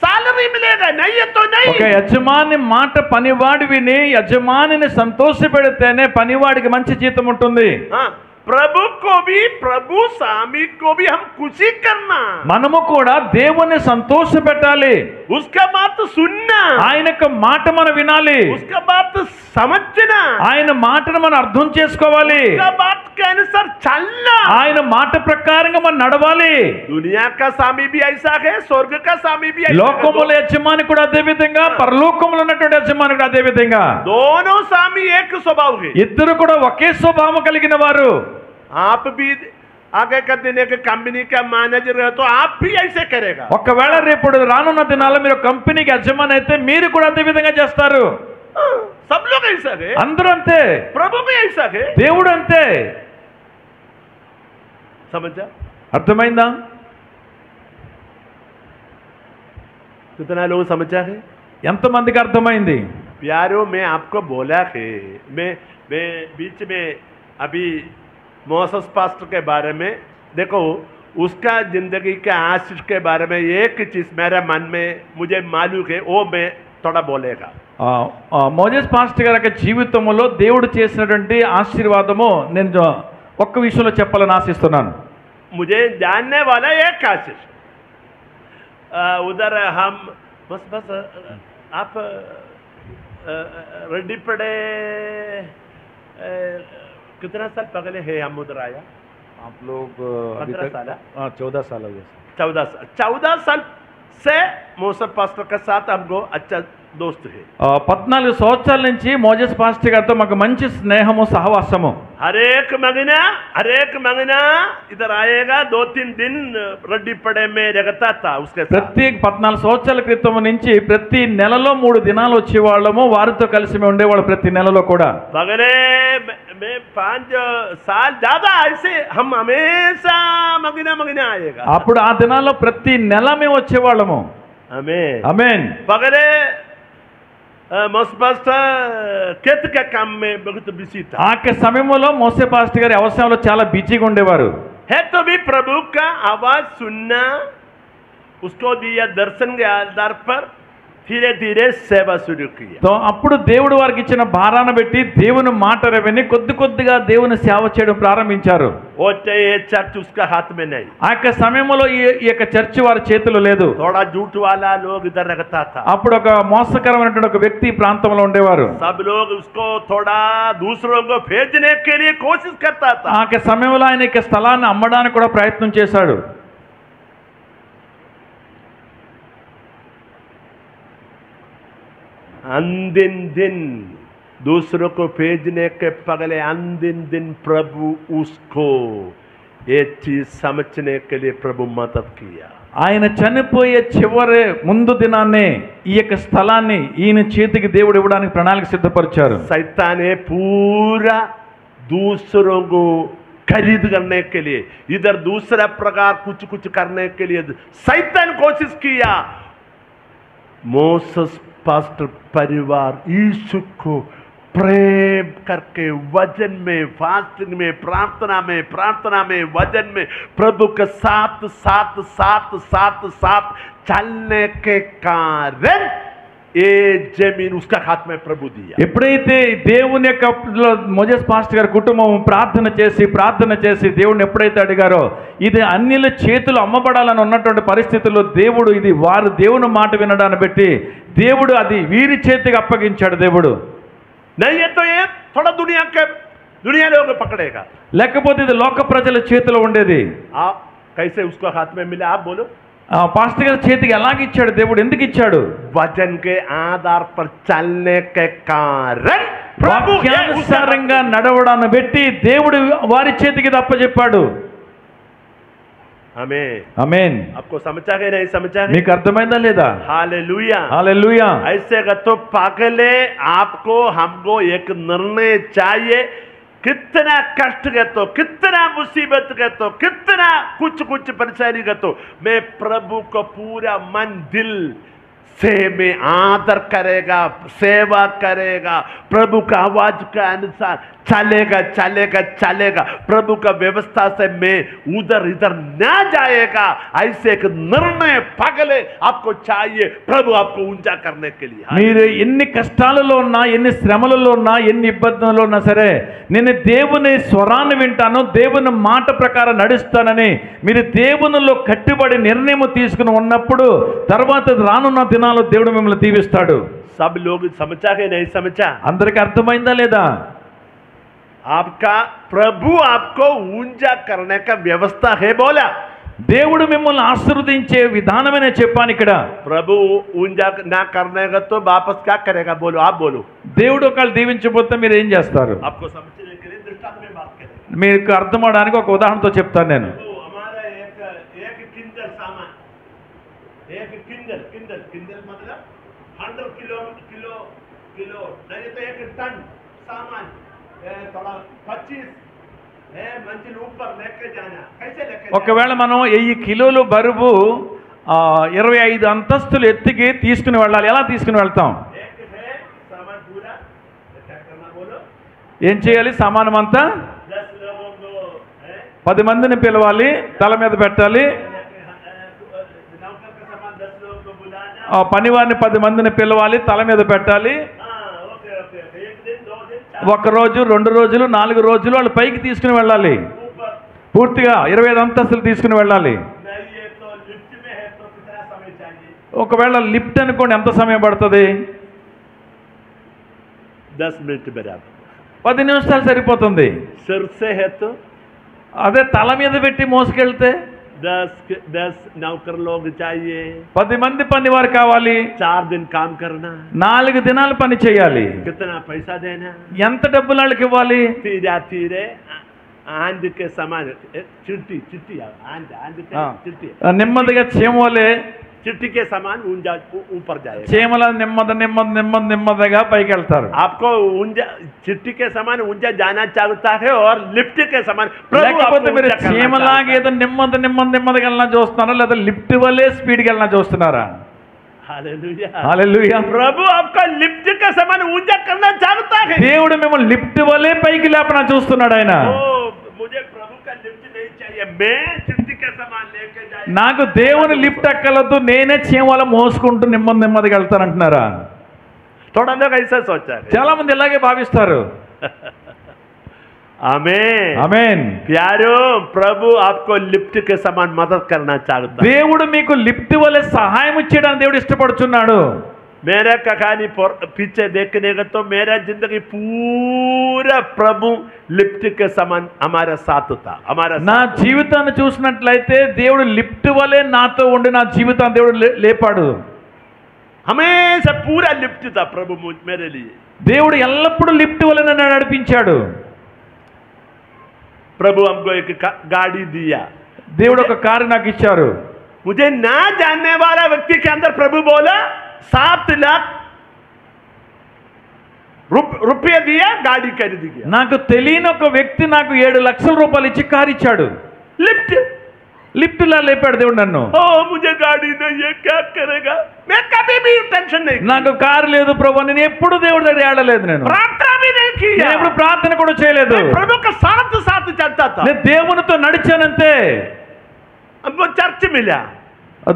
सैलरी मिलेगा, नहीं है तो नहीं। ఒక యజమాని మాట పనివాడు విని యజమానిని సంతోషపెడితేనే పనివాడికి మంచి జీతం ఉంటుంది. हाँ, प्रभु को भी, प्रभु स्वामी को भी हम खुशी करना, మనము కూడా దేవుని సంతోష పెట్టాలి. उसका बात सुनना, ఆయన యొక్క మాట మనం వినాలి. उसका बात समझना, ఆయన మాటను మనం అర్థం చేసుకోవాలి. उसका बात के अनुसार चलना। ఆయన మాట ప్రకారంగా మనం నడవాలి. दुनिया का स्वामी भी ऐसा है, स्वर्ग का स्वामी भी ऐसा है। లోకముల యజమాని కూడా అదే విధంగా, పరలోకములో ఉన్నటువంటి యజమాని కూడా అదే విధంగా. दोनों स्वामी एक स्वभाव है। ఇద్దరు కూడా ఒకే స్వభావం కలిగిన వారు. आप भी आगे का दिन एक कंपनी का मैनेजर है तो आप भी ऐसे करेगा। ఒకవేళ రేపు రానున్న దినాల్లో మీరు కంపెనీకి యజమాని అయితే మీరు కూడా అదే విధంగా చేస్తారు. सब लोग ऐसा है, అందరూ అంతే, प्रभु भी ऐसा है। దేవుడు అంతే. समझा? అర్థమైందా? कितना लोग समझा है? ఎంతమందికి అర్థమైంది? प्यारो, मैं आपको बोला है, मैं बीच में अभी मोसेस पास्टर के बारे में, देखो उसका जिंदगी के आशीष के बारे में एक चीज मेरे मन में मुझे मालूम है, वो मैं थोड़ा बोलेगा। మోజెస్ పాస్టర్ గారి యొక్క జీవితంలో దేవుడు చేసినటువంటి ఆశీర్వాదము నేను ఒక్క విషయంలో చెప్పాలని ఆశిస్తున్నాను. मुझे जानने वाला एक आशीष, उधर हम बस आप रेडी पड़े, कितना साल पहले है हम उधर आया? आप लोग 15 साल, 14 साल हो गए। 14 साल से मोसेस पास्टर के साथ हमको अच्छा दोस्त है। 14 సంవత్సరాల నుంచి మోజెస్ పాస్టర్ గారితో మాకు మంచి స్నేహము, సహవాసము. हर एक महीना इधर आएगा, 2-3 दिन रेडी पड़े में रहता था उसके साथ। ప్రతి 14 సంవత్సరాల క్రితం నుంచి ప్రతి నెలలో 3 దినాలు వచ్చేవాళ్ళము, వారితో కలిసి మేము ఉండేవాళ్ళం ప్రతి నెలలో కూడా. बगले में 5 साल ज्यादा ऐसे हम हमेशा महीना आएगा। అప్పుడు ఆ దినాల్లో ప్రతి నెల మేము వచ్చేవాళ్ళము. ఆమేన్. बगले मोसेस पास्टर खेत के काम में बहुत बिजी था। ఆ సమయంలో మోసే పాస్టర్ గారు వ్యవసాయంలో చాలా బిజీగా ఉండేవారు. है तो भी प्रभु का आवाज सुनना, उसको दिया दर्शन के आधार पर धीरे धीरे सेवा शुरू किया। అప్పుడు దేవుడు వారికి ఇచ్చిన భారాన్ని బట్టి దేవుని మాట విని కొద్దిగా దేవుని సేవ చేయడం ప్రారంభించారు. वो चर्च उसका हाथ में नहीं। ఆ సమయంలో ఈ యొక్క చర్చి వారి చేతిలో లేదు. थोड़ा झूठ वाला लोग इधर रखता था। అప్పుడు ఒక మోసకరమైనటువంటి ఒక వ్యక్తి ప్రాంతంలో ఉండేవారు. सब लोग उसको थोड़ा दूसरों को भेजने के लिए कोशिश करता था। ఆ సమయంలో ఆయన ఈ స్థలాన్ని అమ్మడానికి కూడా ప్రయత్నం చేశాడు. अंदिन दिन दूसरों को भेजने के पगले अंदिन दिन प्रभु उसको ये चीज समझने के लिए प्रभु मदद किया। ఆయన చనిపోయే చివరి ముందు దినాన్నే ఈ యొక్క స్థలాన్ని ఈయన చేతికి దేవుడు ఇవ్వడానికి ప్రణాళిక సిద్ధపరిచారు. शैतान ने पूरा दूसरों को खरीद करने के लिए, इधर दूसरा प्रकार कुछ कुछ करने के लिए शैतान कोशिश किया. मोसेस पास्टर परिवार यीशु को प्रेम करके वजन में, फास्टिंग में, प्रार्थना में वजन में प्रभु के साथ साथ साथ साथ साथ चलने के कारण ये जमीन उसका हाथ में प्रभु दिया. ఎప్పుడైతే దేవుని యొక్క మోజెస్ పాస్టర్ గారి కుటుంబం ప్రార్థన చేసి దేవుడిని ఎప్పుడైతే అడిగారో ఇది అన్యుల చేతులు అమ్మబడాలని ఉన్నటువంటి పరిస్థితుల్లో దేవుడు ఇది వారు దేవుని మాట వినడాన్ని బట్టి దేవుడు అది వీరి చేతికి అప్పగించాడు. దేవుడు नहीं है तो ये थोड़ा दुनिया लोग पकड़ेगा. లేకపోతే ఇది లోక ప్రజల చేతిలో ఉండేది. आप कैसे उसको हाथ में मिला आप बोलो. పాస్టర్ గారి చేతికి ఎలాగిచ్చాడు దేవుడు, ఎందుకు ఇచ్చాడు? वचन के आधार पर चलने के कारण వాక్యానుసారంగా నడవడాన్ని బట్టి దేవుడు వారి చేతికి అప్పచెప్పాడు. ఆమేన్. आपको समझा कि नहीं समझा? మీకు అర్థమైందా లేదా? Hallelujah hallelujah. ऐसे तो पगले आपको हमको एक निर्णय चाहिए. कितना कष्ट के तो, कितना मुसीबत के तो, कितना कुछ परेशानी का तो मैं प्रभु को पूरा मन दिल से में आदर करेगा, सेवा करेगा, प्रभु का आवाज के अनुसार चलेगा. प्रभु का व्यवस्था से मैं उधर इधर न जाएगा. ऐसे एक निर्णय पगले आपको चाहिए प्रभु आपको ऊंचा करने के लिए. మీరు ఎన్ని కష్టాలలో ఉన్నా, ఎన్ని శ్రమలలో ఉన్నా, ఎన్ని ఇబ్బందులలో ఉన్నా సరే నేను దేవుని స్వరాన్ని వింటాను, దేవుని మాట ప్రకారం నడుస్తానని మీరు దేవునిలో కట్టుబడి నిర్ణయం తీసుకుని ఉన్నప్పుడు తర్వాత రానున్న దినాల్లో దేవుడు మిమ్మల్ని దీవిస్తాడు. सब लोग समझा कि नहीं समझा? అందరికీ అర్థమైందా లేదా? आपका प्रभु आपको ऊंचा करने का व्यवस्था है बोला. దేవుడు మిమ్మల్ని ఆశీర్వదించే విధానమే నేను చెప్పాను ఇక్కడ. प्रभु ऊंचा ना करने का तो वापस क्या करेगा बोलो, आप बोलो. దేవుడు ఒకళ్ళు దీవించకపోతే మీరు ఏం చేస్తారు? आपको समझने के लिए दृष्टांत में बात करें. మీకు అర్థం అవడానికి ఒక ఉదాహరణతో చెప్తాను నేను. हमारा एक किंडल सामान, एक किंडल मतलब 100 किलो नहीं तो 1 टन सामान थोड़ा 25 मंजिल ऊपर लेके जाना. कैसे लेके? ఒకవేళ మనం 1000 కిలోలు బరువు 25 అంతస్తులు ఎత్తికి తీసుకుని వెళ్ళాలి. ఎలా తీసుకుని వెళ్తాం? ఏం చేయాలి? సామానం అంతా 10 మందిని పిలవాలి, తల మీద పెట్టాలి. పనివారిని 10 మందిని పిలవాలి, తల మీద పెట్టాలి. 1 రోజు, 2 రోజులు, 4 రోజులు వాళ్ళు పైకి తీసుకుని వెళ్ళాలి. పూర్తిగా 25 అంతస్తులు తీసుకుని వెళ్ళాలి. ఒకవేళ లిఫ్ట్ అనుకోండి, ఎంత సమయం పడుతుంది? 10 मिनट बराबर. 10 నిమిషాలు సరిపోతుంది. सिर से है तो అదే తల మీద పెట్టి మోసుకెళ్తే 10 नौकर लोग चाहिए. 10 మంది పనివారు కావాలి. 4 दिन काम करना. 4 దినాలు పని చేయాలి. कितना पैसा देना? ఎంత డబ్బులు వాళ్ళకి ఇవ్వాలి? धीरे आंध के समान चिट्टी चिट्टी నెమ్మదిగా చీమలే चिट्टी के समान ऊपर जाए. చీమల నెమ్మదిగా పైకి వెళ్తారు. आपको चिट्टी के समान ऊंचा जाना चाहता है और लिफ्ट के समान లేకపోతే మీరు చీమలాగా ఏదో నెమ్మదిగా వెళ్ళినా చూస్తున్నారా, లేదా లిఫ్ట్ వల్లే స్పీడ్కి వెళ్ళినా చూస్తున్నారా? హల్లెలూయా. प्रभु आपका लिफ्ट के समान ऊंचा करना चाहता है. దేవుడు మిమ్మల్ని లిఫ్ట్ వల్లే పైకి లేపనా చూస్తున్నాడు ఆయన. मुझे प्रभु का लिफ्ट नहीं चाहिए, मैं चिट्टी के समान लेके जाए. నాకు దేవుని లిఫ్ట్ ఎక్కలొద్దు, నేనే చీమల మోసుకుంటూ నెమ్మదిగా వెళ్తానంటున్నారా? थोड़ा लोग ऐसा सोचा है. చాలా మంది ఇలాగే భావిస్తారు. आमीन ఆమేన్. प्यारो, प्रभु आपको लिफ्ट के समान मदद करना चाहता है. దేవుడు మీకు లిఫ్ట్ వలె సహాయం చేయడానికి దేవుడు ఇష్టపడుతున్నాడు. मेरा कहानी पीछे देखने का तो मेरा जिंदगी पूरा प्रभु लिफ्ट के समान हमारा साथ था. నా జీవితాన్ని చూసినట్లయితే దేవుడు లిఫ్ట్ వలె నాతో ఉండి నా జీవితాన్ని దేవుడు లేపాడు. हमेशा पूरा लिफ्ट था प्रभु मेरे लिए. దేవుడు ఎల్లప్పుడూ లిఫ్ట్ వలె నన్ను నడిపించాడు. प्रभु हमको एक गाड़ी दिया. దేవుడు ఒక కారు నాకు ఇచ్చారు. मुझे ना जानने वाला व्यक्ति के अंदर प्रभु बोला 7 लाख रुपये दिया, गाड़ी खरीद गया। నాకు తెలియని ఒక వ్యక్తి నాకు 7 లక్షల రూపాయలు ఇచ్చి కారు ఇచ్చాడు. लिफ्ट లిఫ్ట్ లా లేపాడు దేవుడు నన్ను. ओ मुझे गाड़ी नहीं है, क्या करेगा? मैं कभी भी टेंशन नहीं, నాకు కారు లేదు ప్రభు, నేను ఎప్పుడు దేవుడి దగ్గర ఏడలేదు, నేను प्रार्थना भी नहीं की, నేను ఎప్పుడు ప్రార్థన కూడా చేయలేదు. प्रभु का साथ साथ चलता था, నేను దేవునితో నడిచానంతే. हमको चर्च मिला,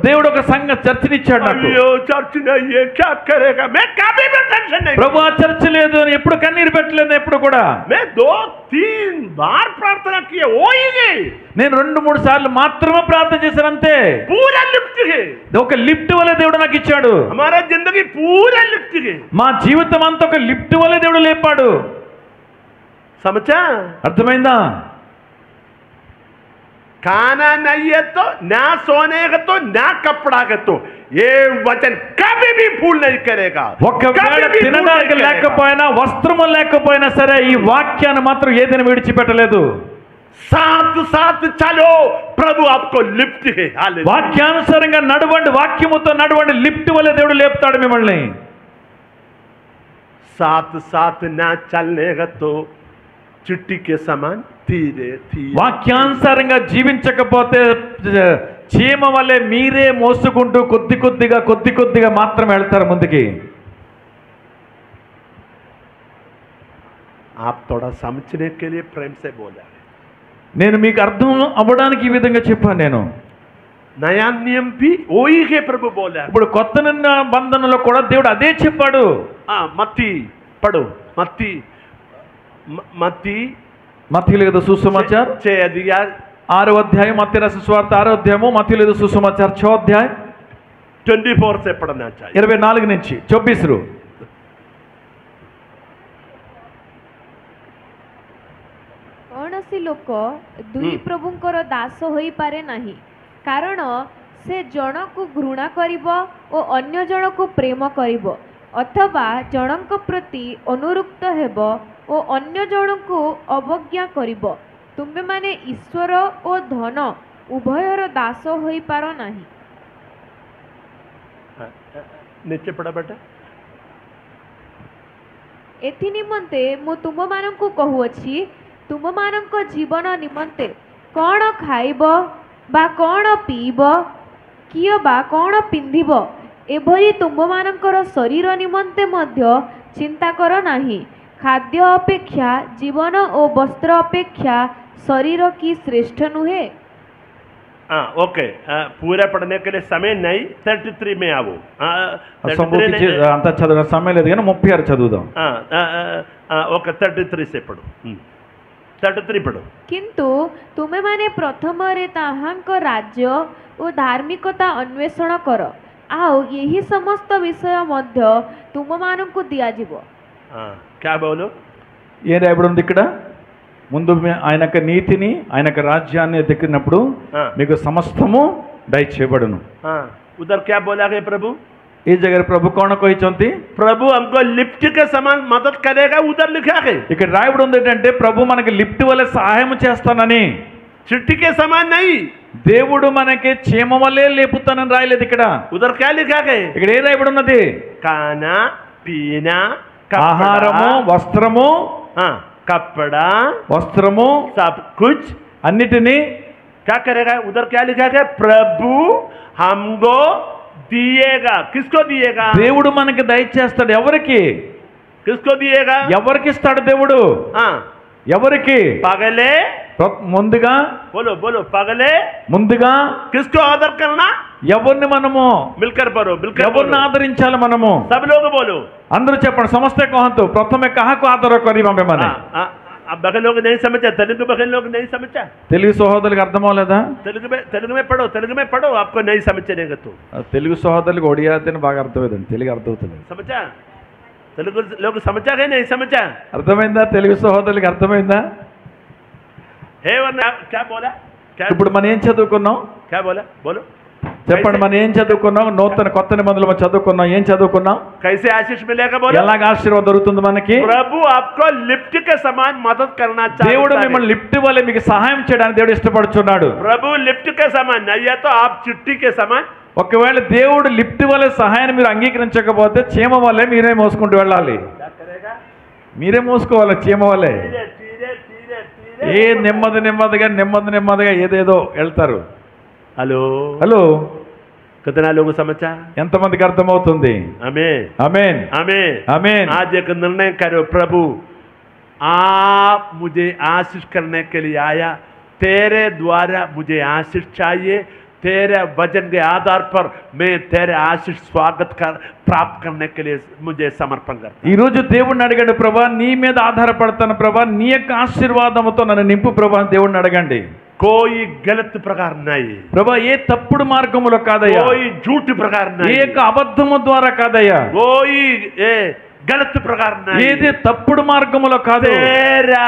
దేవుడు ఒక సంఘ చర్చిని ఇచ్చాడు నాకు. अयो चर्च नहीं है, क्या करेगा? मैं कभी भी टेंशन नहीं, ప్రభు ఆ చర్చ్ లేదు, నేను ఎప్పుడు కన్నీరు పెట్టలేదు ఎప్పుడు కూడా. मैं 2-3 बार प्रार्थना किए, हो ही गई। నేను 2-3 సార్లు మాత్రమే ప్రార్థన చేశాను అంతే. पूरा लिफ्ट है, ఒక లిఫ్ట్ వలె దేవుడు నాకు ఇచ్చాడు. हमारा जिंदगी पूरा लिफ्ट है, మా జీవితం అంతా ఒక లిఫ్ట్ వలె దేవుడు లేపాడు. समझा? అర్థమైందా? खाना नहीं है तो ना सोने का तो ना कपड़ा का तो ये वचन कभी भी भूल नहीं करेगा। ఒకవేళ తినడానికి లేకపోయినా వస్త్రము లేకపోయినా సరే ఈ వాక్యాన్ని మాత్రం ఏదైనా విడిచిపెట్టలేదు. साथ साथ चलो, प्रभु आपको लिफ्ट है। हालेलुया। వాక్యానుసారంగా నడవండి, వాక్యముతో నడవండి, లిఫ్ట్ వలె దేవుడు లేపుతాడు మిమ్మల్ని. साथ साथ ना चलने का तो चिट्टी के समान धीरे धीरे। వాక్యానుసారంగా జీవించకపోతే చీమ వలె మీరే మోసుకుంటూ కొద్ది కొద్దిగా మాత్రం వెళ్తారు ముందుకి. आप थोड़ा समझने के लिए प्रेम से बोला, నేను మీకు అర్థం అవ్వడానికి ఈ విధంగా చెప్పాను. నేను नया नियम भी वही है प्रभु बोला। ఇప్పుడు కొత్త నిబంధనలో కూడా దేవుడు అదే చెప్పాడు. मत्ती पढ़ो, मत्ती మత్తయి లేదు సుసమాచార్ 6 अध्याय 6వ అధ్యాయం, మత్తయి రాసిన సువార్త 6వ అధ్యాయము, మత్తయి లేదు సుసమాచార్ 6వ అధ్యాయం 24 से पढ़ना चाहिए, 24 నుంచి 24 କୌଣସି ଲୋକ ଦୁଇ ପ୍ରଭୁଙ୍କର ଦାସ ହୋଇପାରେ ନାହିଁ, କାରଣ ସେ ଜଣକୁ ଘୃଣା କରିବ ଓ ଅନ୍ୟ ଜଣକୁ ପ୍ରେମ କରିବ, ଅଥବା ଜଣଙ୍କ ପ୍ରତି ଅନୁରକ୍ତ ହେବ ଓ ଅନ୍ୟ ଜଣଙ୍କୁ ଅବଜ୍ଞା କରିବ। ତୁମେମାନେ ଈଶ୍ୱର ଓ ଧନ ଉଭୟର ଦାସ ହୋଇପାର ନାହିଁ। नीचे पढ़ा बेटा। ଏଥି ନିମନ୍ତେ ମୁଁ ତୁମମାନଙ୍କୁ କହୁଅଛି, ତୁମମାନଙ୍କ ଜୀବନ ନିମନ୍ତେ କ'ଣ ଖାଇବ ବା କ'ଣ ପିଇବ, କିଏ ବା କ'ଣ ପିନ୍ଧିବ, ଏଭଳି ତୁମମାନଙ୍କର ଶରୀର ନିମନ୍ତେ ମଧ୍ୟ ଚିନ୍ତା କର ନାହିଁ। ଖାଦ୍ୟ ଅପେକ୍ଷା ଜୀବନ ଓ ବସ୍ତ୍ର ଅପେକ୍ଷା ଶରୀର କି ଶ୍ରେଷ୍ଠ ନୁହେଁ? ओके, पूरा पढ़ने के लिए समय नहीं, 33 में आओ। అంత చదువు సమయం లేదు కానీ 36 చదువుదాం. ओके 33 से पढ़ो, 33 पढ़ो। କିନ୍ତୁ ତୁମେମାନେ ପ୍ରଥମରେ ତାହାଙ୍କ ରାଜ୍ୟ ଓ ଧାର୍ମିକତା ଅନ୍ୱେଷଣ କର, ଆଉ ଏହି ସମସ୍ତ ବିଷୟ ମଧ୍ୟ ତୁମମାନଙ୍କୁ ଦିଆଯିବ। क्या बोलो? ఏం రాయబడి ఉంది ఇక్కడ? ముందు ఆయన యొక్క నీతిని, ఆయన యొక్క రాజ్యాన్ని ఎదికినప్పుడు మీకు సమస్తము దయచేయబడును. उधर क्या बोला है प्रभु? ఈ జగర్ ప్రభు కోణ କହିଛନ୍ତି प्रभु हमको लिफ्ट के समान मदद करेगा, उधर लिखा है। ఇక్కడ రాయబడి ఉంది ఏంటంటే ప్రభు మనకి లిఫ్ట్ వలె సహాయం చేస్తానని. चिट्ठी के समान नहीं, దేవుడు మనకి చీమ వలె లేపుతానని రాయలేదు ఇక్కడ. उधर क्या लिखा है? ఇక్కడ ఏ రాయబడి ఉన్నది? खाना पीना, ఆహారము, వస్త్రము, कपड़ा, వస్త్రము, सब कुछ అన్నిటినీ क्या करेगा? उधर क्या लिखा है? प्रभु हमको दिएगा। किसको दिएगा? దేవుడు మనకి దయచేస్తాడు. ఎవరికి? किसको दिएगा? ఎవరికి ఇస్తాడు దేవుడు? ఎవరికి? पगले, ముందుగా बोलो बोलो, पगले ముందుగా किसको आदर करना? ఎవరిని మనము मिलकर बोलो, मिलकर ఎవరిని ఆదరించాలి మనము? सब लोग बोलो, అందరూ చెప్పండి. ସମସ୍ତେ କହନ୍ତୁ ପ୍ରଥମେ କାହାକୁ ଆଦର କରିବା ଆମେମାନେ? बगल लोग नहीं समझा, तेलुगु बगल लोग नहीं समझा। తెలుగు సహోదరులకు అర్థం అవ్వలేదా? तेलुगु में पढ़ो, तेलुगु में पढ़ो, आपको नहीं समझेगा तो। తెలుగు సహోదరులకు ఒడియా అయితే బాగా అర్థమవుతుంది, తెలుగు అర్థమవుతుంది. समझा? तेलुगु लोग समझा है नहीं समझा? అర్థమైందా? తెలుగు సహోదరులకు అర్థమైందా? हे वरना क्या बोला? क्या ఇప్పుడు మనం ఏం చదువుకున్నాం? क्या बोला? बोलो। చెప్పండి, మనం ఏం చదువుకున్నాం? కొత్త నిబంధనలు మనం చదువుకున్నాం. ఏం చదువుకున్నాం? कैसे आशीष मिलेगा बोलो? ఎలాగ ఆశీర్వాదం దొరుకుతుంది మనకి? प्रभु आपको लिफ्ट के समान मदद करना దేవుడు चाहता మిమ్మల్ని है। లిఫ్ట్ వల్లే మీకు సహాయం చేయడానికి దేవుడు ఇష్టపడుతున్నాడు. प्रभु लिफ्ट के समान नहीं है तो आप चिट्ठी के समान। ఒకవేళ దేవుడు లిఫ్ట్ వల్లే సహాయాన్ని మీరు అంగీకరించకపోతే చీమ వల్లే మీరే మోసుకుంటూ వెళ్ళాలి. మీరే మోసుకోవాలి చీమ వల్లే. ఏ నెమ్మదిగా ఏదేదో వెళ్తారు. हेलो హలో, कितना लोग समझा? ఎంతమందికి అర్థమవుతుంది? आमीन ఆమేన్, आमीन ఆమేన్. आज एक निर्णय करो, प्रभु आप मुझे आशीष करने के लिए आया, तेरे द्वारा मुझे आशीष चाहिए, तेरे वचन के आधार पर मैं तेरे आशीष स्वागत कर प्राप्त करने के लिए मुझे समर्पण करता हूं। ఈ రోజు దేవుడిని అడగండి, ప్రభా నీ మీద ఆధారపడతాను ప్రభా, నీ యొక్క ఆశీర్వాదంతో నన్ను నింపు ప్రభా అని దేవుడిని అడగండి. कोई गलत प्रकार नहीं, ప్రభా ఏ తప్పుడు మార్గములో కాదయ్యా, कोई झूठ प्रकार ఏ नहीं, యొక్క అబద్ధము ద్వారా కాదయ్యా, कोई गलत प्रकार नहीं, ఏది తప్పుడు మార్గములో కాదు. तेरा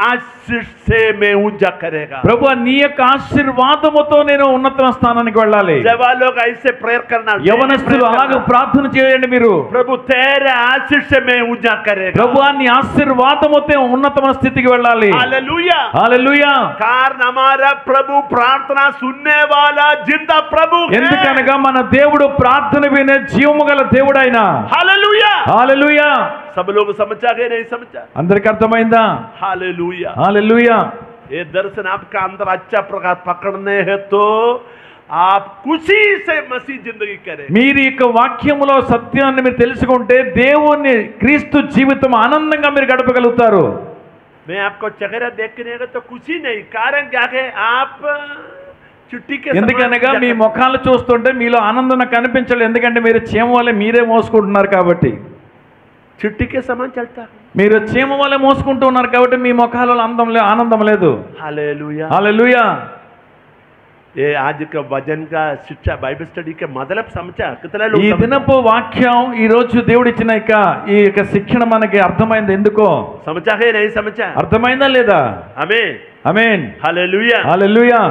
आशीष से मैं ऊंचा करेगा। ప్రభు నీ యొక్క ఆశీర్వాదముతో నేను ఉన్నత స్థానానికి వెళ్ళాలి. जब लोग ऐसे प्रेयर करना, యవనస్తులు అలాగే ప్రార్థన చేయండి మీరు. प्रभु तेरे आशीष से मैं ऊंचा करेगा। ప్రభు నీ ఆశీర్వాదముతో ఉన్నతమైన స్థితికి వెళ్ళాలి. Hallelujah hallelujah. कारण हमारा प्रभु प्रार्थना सुनने वाला जिंदा प्रभु है। ఎందుకనగా మన దేవుడు ప్రార్థన వినే జీవము గల దేవుడు ఆయన. Hallelujah hallelujah. सब लोग समझा गए नहीं समझा? అందరికి అర్థమైందా? Hallelujah hallelujah. ये दर्शन आपका अंदर अच्छा प्रकार पकड़ने हैं तो आप खुशी से मसीह जिंदगी करें। మీరు ఈ యొక్క వాక్యములో సత్యాన్ని మీరు తెలుసుకుంటే దేవుని క్రీస్తు జీవితం ఆనందంగా మీరు గడపగలుగుతారు. मैं आपको चेहरा देखने का तो खुशी नहीं, कारण क्या है आप చుట్టి ఎందుకనగా మీ ముఖాలు చూస్తుంటే మీలో ఆనందం నాకు కనిపించలేదు. ఎందుకంటే మీరు చీమ వల్ల మీరే మోసుకుంటున్నారు కాబట్టి. చుట్టి के समान चलता है, మీరు చీమ వల్ల మోసుకుంటూ ఉన్నారు కాబట్టి మీ ముఖాలలో ఆనందం లేదు. Hallelujah hallelujah. ये आज का वचन का शिक्षा बाइबल स्टडी के मतलब समझा? कितना लोग ఈ దినపు వాక్యం ఈ రోజు దేవుడు ఇచ్చిన ఈ యొక్క శిక్షణ మనకి అర్థమైంది. ఎందుకో समझा है नहीं समझा? అర్థమైందా లేదా? आमीन ఆమేన్, हालेलुया। హల్లెలూయా.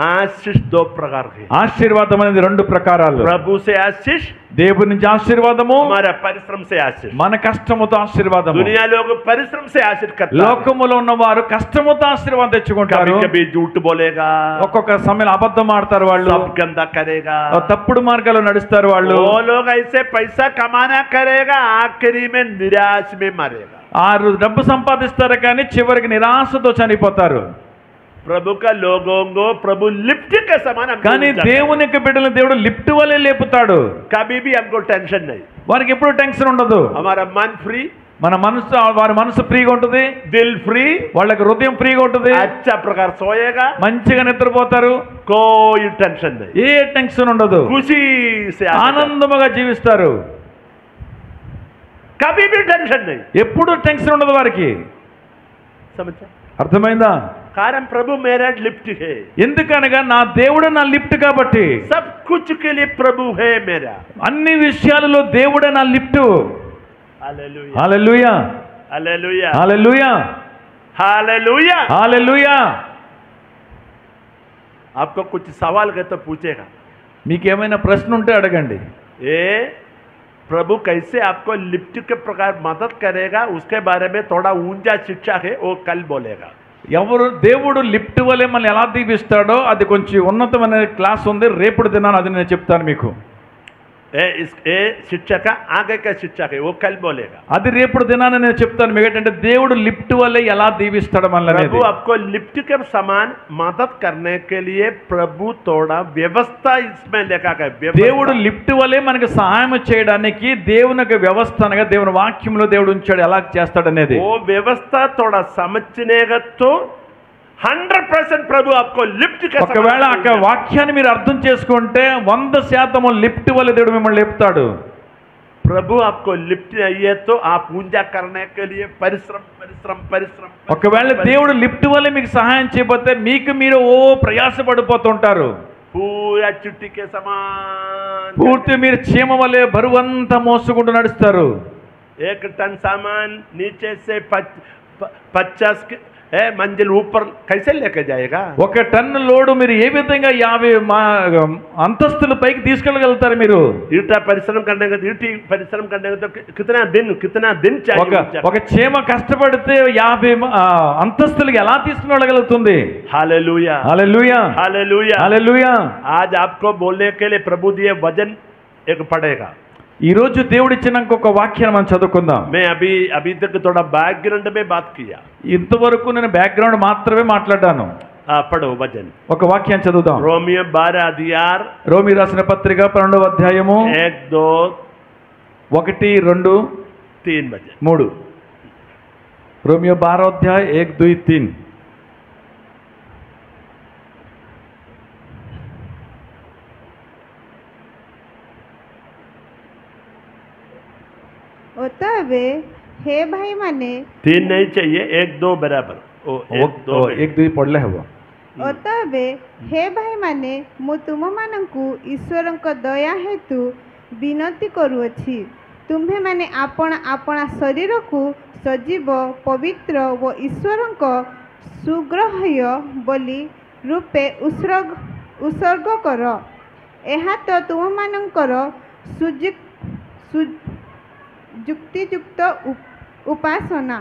आशीष दो प्रकार के, ఆశీర్వాదం అనేది రెండు ప్రకారాలు. प्रभु से आशीष, దేవుని నుంచి ఆశీర్వాదము, हमारा परिश्रम से आशीष। మన కష్టముతో ఆశీర్వాదము. दुनिया लोग परिश्रम से आशीष करते हैं, లోకములో ఉన్న వారు కష్టముతో ఆశీర్వాదం తెచ్చుకుంటారు. कभी कभी झूठ बोलेगा, ఒక్కొక్క సమయంలో అబద్ధం ఆడతారు వాళ్ళు, सब गंदा करेगा, తప్పుడు మార్గాల్లో నడుస్తారు వాళ్ళు. वो लोग ऐसे पैसा कमाना करेगा, आखिरी में निराश में मरेगा। డబ్బు సంపాదిస్తారు కానీ చివరికి నిరాశతో చనిపోతారు. प्रभु का लोगों को प्रभु लिफ्ट के समान हमको కానీ ऊंचा దేవుని యొక్క బిడ్డలను దేవుడు లిఫ్ట్ వల్లే లేపుతాడు. करे। कभी भी हमको टेंशन नहीं, వారికి ఎప్పుడు టెన్షన్ ఉండదు. हमारा मन फ्री, మన మనసు వారి మనసు ఫ్రీగా ఉంటుంది, दिल फ्री, వాళ్ళకి హృదయం ఫ్రీగా ఉంటుంది, अच्छा प्रकार सोएगा, మంచిగా నిద్రపోతారు, कोई टेंशन नहीं, ఏ టెన్షన్ ఉండదు, खुशी से ఆనందముగా జీవిస్తారు. कभी भी टेंशन नहीं, ఎప్పుడు టెన్షన్ ఉండదు వారికి. समझा? అర్థమైందా? कारण प्रभु मेरा लिफ्ट है, ఎందుకనగా నా దేవుడు నా లిఫ్ట్ కాబట్టి. सब कुछ के लिए प्रभु है मेरा। అన్ని విషయాలలో దేవుడే నా లిఫ్ట్. हालेलुया హల్లెలూయా, हालेलुया హల్లెలూయా, हालेलुया। హల్లెలూయా. आपको कुछ सवाल है तो पूछेगा, మీకు ఏమైనా ప్రశ్న ఉంటే అడగండి. ये प्रभु कैसे आपको लिफ्ट के प्रकार मदद करेगा उसके बारे में थोड़ा ऊंचा शिक्षा है, वो कल बोलेगा। ఎవరు దేవుడు లిఫ్ట్ వల్లే మనల్ని ఎలా దీవిస్తాడో అది కొంచెం ఉన్నతమైన క్లాస్ ఉంది, రేపుడు దినాన్ని అది నేను చెప్తాను మీకు. ये शिक्षा का आगे का शिक्षा है, वो कल बोलेगा। అది రేపుడు దినాన్ని నేను చెప్తాను మీకు. ఏంటంటే దేవుడు లిఫ్ట్ వల్లే ఎలా దీవిస్తాడు మనల్ని అనేది. प्रभु आपको लिफ्ट के समान मदद करने के लिए प्रभु थोड़ा व्यवस्था इसमें लेकर गए। దేవుడు లిఫ్ట్ వల్లే మనకి సహాయం చేయడానికి దేవుని యొక్క వ్యవస్థ అనగా దేవుని వాక్యంలో దేవుడు ఉంచాడు ఎలా చేస్తాడు అనేది. वो व्यवस्था थोड़ा समझने का तो 100% प्रभु आपको लिफ्ट के ఒకవేళ ఆ వాక్యాన్ని మీరు అర్థం చేసుకుంటే 100% లిఫ్ట్ వల్ల దేవుడు మిమ్మల్ని లేపుతాడు. प्रभु आपको लिफ्ट चाहिए तो आप ऊंचा करने के लिए परिश्रम परिश्रम परिश्रम। ఒకవేళ దేవుడు లిఫ్ట్ వల్ల మీకు సహాయం చేయకపోతే మీకు మీరు ప్రయాసపడిపోతుంటారు. पूरा चुट्टी के समान పూర్తి మీరు చీమ వల్లే బరువంతా మోసుకుంటూ నడుస్తారు. 1 टन सामान नीचे से 50 मंजिल ऊपर कैसे लेके जाएगा? ఒక టన్ను లోడు మీరు ఏ విధంగా 50 అంతస్తుల పైకి తీసుకెళ్ళగలుగుతారు మీరు? ईटा परिश्रम करने का ईटी परिश्रम करने का तो कितना दिन चाहिए? ఒక చీమ కష్టపడితే 50 అంతస్తులకు ఎలా తీసుకెళ్ళగలుగుతుంది? हालेलुया హల్లెలూయా हालेलुया హల్లెలూయా. आज आपको बोलने के लिए प्रभु दिए वचन एक पढ़ेगा. ఈ రోజు దేవుడు ఇచ్చిన ఇంకొక వాక్యాన్ని మనం చదువుకుందాం. मैं अभी तक थोड़ा बैकग्राउंड में बात किया. ఇంతవరకు నేను బ్యాక్గ్రౌండ్ మాత్రమే మాట్లాడాను. पढ़ो वचन. ఒక వాక్యాన్ని చదువుదాం. रोमियो 12 अध्याय రోమీ రాసిన పత్రిక 12వ అధ్యాయము 1 2 1 2 3 वचन. 3. रोमियो 12 अध्याय 1 2 3. ଅତଏବେ हे भाई माने 3 नहीं चाहिए, 1 2 बराबर. 1 2 1 2 पढ़ले हबो. ଅତଏବେ हे भाई माने ମୁଁ ତୁମମାନଙ୍କୁ ଈଶ୍ୱରଙ୍କ ଦୟା ହେତୁ ବିନତି କରୁଅଛି, ତୁମ୍ଭେମାନେ ଆପଣା ଶରୀରକୁ ସଜୀବ ପବିତ୍ର ଓ ଈଶ୍ୱରଙ୍କ ସୁଗ୍ରାହ୍ୟ ବୋଲି ରୂପେ ଉତ୍ସର୍ଗ କର। ଏହା ତ ତୁମମାନଙ୍କର ଯୁକ୍ତିଯୁକ୍ତ ଉପାସନା।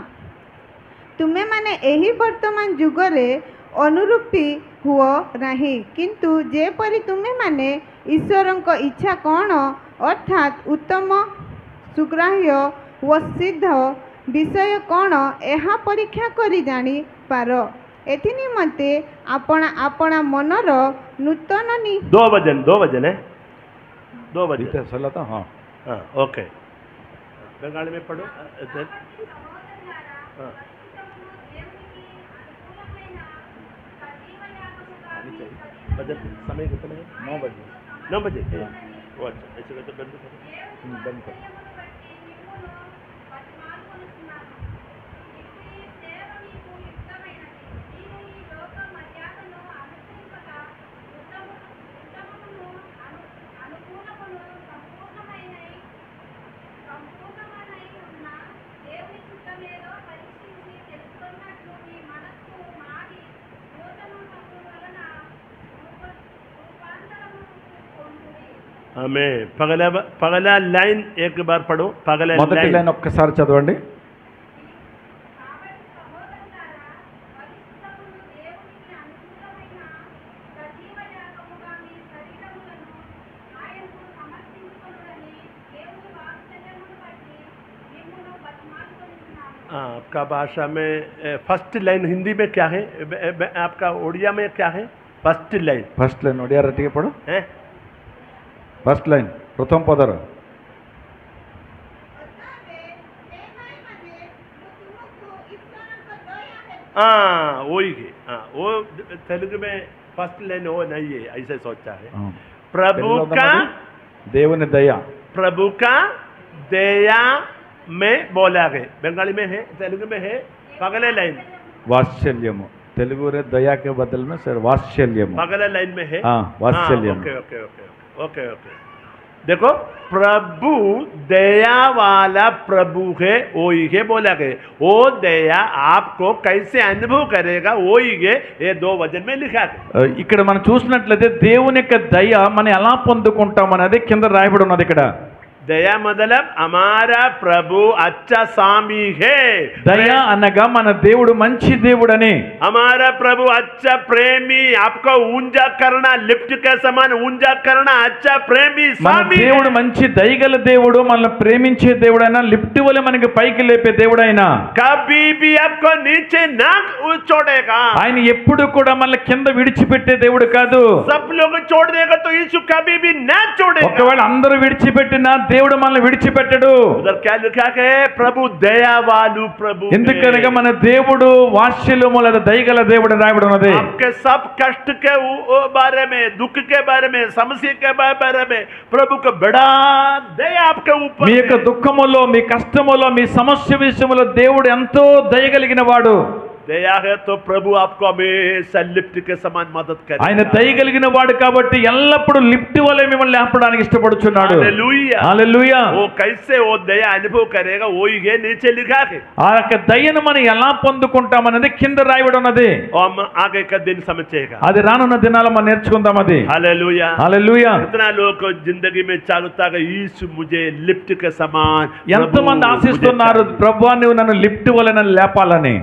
ତୁମେମାନେ ଏହି ବର୍ତ୍ତମାନ ଯୁଗରେ ଅନୁରୂପୀ ହୁଅ ନାହିଁ, କିନ୍ତୁ ଯେପରି ତୁମେମାନେ ଈଶ୍ୱରଙ୍କ ଇଚ୍ଛା କ'ଣ ଅର୍ଥାତ୍ ଉତ୍ତମ ସୁଗ୍ରାହ୍ୟ ଓ ସିଦ୍ଧ ବିଷୟ କ'ଣ ଏହା ପରୀକ୍ଷା କରି ଜାଣିପାର। ଏଥି ନିମନ୍ତେ ଆପଣା ମନର ନୂତନ 2 वचन है, 2 वचन. चला था. हाँ हाँ ओके. बंगाली में पढ़ो. हाँ बजट समय कितना है? 9 बजे. 9 बजे. वो अच्छा ऐसे तो बंद करो. हमें पगला लाइन एक बार पढ़ो. पगला మొదటి లైన్ ఒక్కసారి చదవండి. आपका भाषा में फर्स्ट लाइन हिंदी में क्या है? आपका उड़िया में क्या है? फर्स्ट लाइन ओडिया टिके पढ़ो. है फर्स्ट लाइन प्रथम पदर. हाँ वही है. हाँ वो तेलुगु में फर्स्ट लाइन वो नहीं है, ऐसे सोचा है. प्रभु का దేవుని దయ. प्रभु का दया में बोला है. बंगाली में है, तेलुगु में है. पगले लाइन వాత్సల్యము. తెలుగు रे दया के बदल में सर वात्सल्यము. पगले लाइन में है. हाँ वात्सल्यము. Okay okay okay okay okay. देखो प्रभु दया वाला प्रभु है, वो ही है बोला गया. वो दया आपको कैसे अनुभव करेगा वो ही है, ये 2 वचन में लिखा है. ఇక్కడ మనం చూసినట్లయితే దేవుని యొక్క దయ మనం ఎలా పొందుకుంటాం అనేది కింద రాయబడి ఉన్నది. ఇక్కడ दया मतलब हमारा प्रभु अच्छा स्वामी है. దయ అనగా మన దేవుడు మంచి దేవుడని. हमारा प्रभु अच्छा प्रेमी, आपको ऊंचा करना, लिफ्ट के समान ऊंचा करना, अच्छा प्रेमी మన स्वामी. దేవుడు మంచి దయగల దేవుడు, మనల్ని ప్రేమించే దేవుడైనా, లిఫ్ట్ వల్ల మనకి పైకి లేపే దేవుడైనా, कभी भी आपको नीचे ना छोड़ेगा. ఆయన ఎప్పుడు కూడా మనల్ని కింద విడిచిపెట్టే దేవుడు కాదు. सब लोग छोड़ देगा तो यीशु कभी भी ना छोड़ेगा. ఒకవేళ అందరూ విడిచిపెట్టినా దేవుడు మనల్ని విడిచిపెట్టడు. उधर क्या लिखा है? प्रभु दयावालु प्रभु. ఎందుకనగా మన దేవుడు వాత్సల్యము లేదా దయగల దేవుడు రాయబడి ఉన్నది. आपके सब कष्ट के बारे में, दुख के बारे में, समस्या के बारे में प्रभु का बड़ा दया आपके ऊपर. మీ యొక్క దుఃఖములో, మీ కష్టములో, మీ సమస్య విషయములో దేవుడు ఎంతో దయగలిగిన వాడు. दया है तो प्रभु आपको हमेशा लिफ्ट के समान मदद ఆయన करेगा। దయ కలిగిన వాడు కాబట్టి ఎల్లప్పుడూ లిఫ్ట్ వలె మిమ్మల్ని లేపడానికి ఇష్టపడుచున్నాడు. हालेलुया। హల్లెలూయా. वो कैसे वो दया अनुभव करेगा वो ये नीचे लिखा है ఆ యొక్క దయను మనం ఎలా పొందుకుంటామనేది కింద రాయబడి ఉన్నది. और हम आगे का दिन समझेगा। అది రానున్న దినాల్లో మనం నేర్చుకుందాం అది. हालेलुया। హల్లెలూయా. कितना लोग को जिंदगी में चालूता है यीशु मुझे लिफ्ट के समान ఎంతమంది प्रभु ఆశిస్తున్నారు मुझे चाहिए। ప్రభువా నువ్వు నన్ను లిఫ్ట్ వలె నన్ను లేపాలని.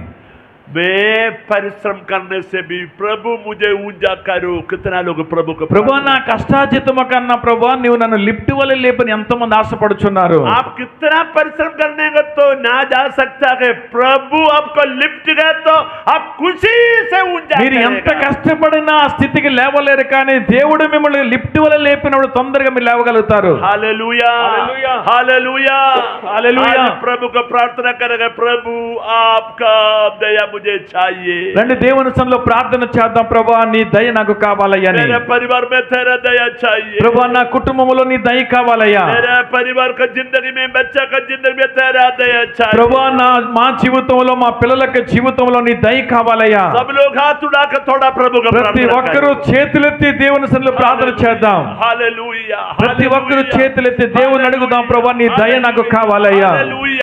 मैं परिश्रम करने से भी प्रभु मुझे ऊंचा करो। कितना लोग प्रभु को ప్రభువా నా కష్టాజితము కన్నా ప్రభువా నువ్వు నన్ను లిఫ్ట్ వలె లేపని ఎంతమంది ఆశపడుచున్నారు. आप कितना परिश्रम करने का तो ना जा सकता है, प्रभु आपको लिफ्ट गए तो आप खुशी से ऊंचा మీరు ఎంత करेगा। కష్టపడినా ఆ స్థితికి లేవలేరు కానీ దేవుడు మిమ్మల్ని లిఫ్ట్ వలె లేపినప్పుడు తొందరగా మీరు లేవగలుగుతారు. हालेलुया हालेलुया। हालेलुया हालेलुया। आज प्रभु को प्रार्थना करेगा, प्रभु आपका दया मुझे चाहिए। రండి దేవుని సన్నిధిలో ప్రార్థన చేద్దాం. ప్రభువా నీ దయ నాకు కావాలయ్యా అని. मेरे परिवार में तेरा दया चाहिए। ప్రభువా నా కుటుంబంలో నీ దయ కావాలయ్యా. मेरे परिवार का जिंदगी में बच्चा का जिंदगी में तेरा दया चाहिए। ప్రభువా మా జీవితంలో మా పిల్లల జీవితంలో నీ దయ కావాలయ్యా. सब लोग हाथ उठाकर थोड़ा प्रभु का ప్రతి प्रार्थना ఒక్కరూ करें। చేతులెత్తి దేవుని సన్నిధిలో ప్రార్థన చేద్దాం. हालेलुया। ప్రతి ఒక్కరూ చేతులెత్తి దేవుని అడుగుదాం, ప్రభువా నీ దయ నాకు కావాలయ్యా. हालेलुया।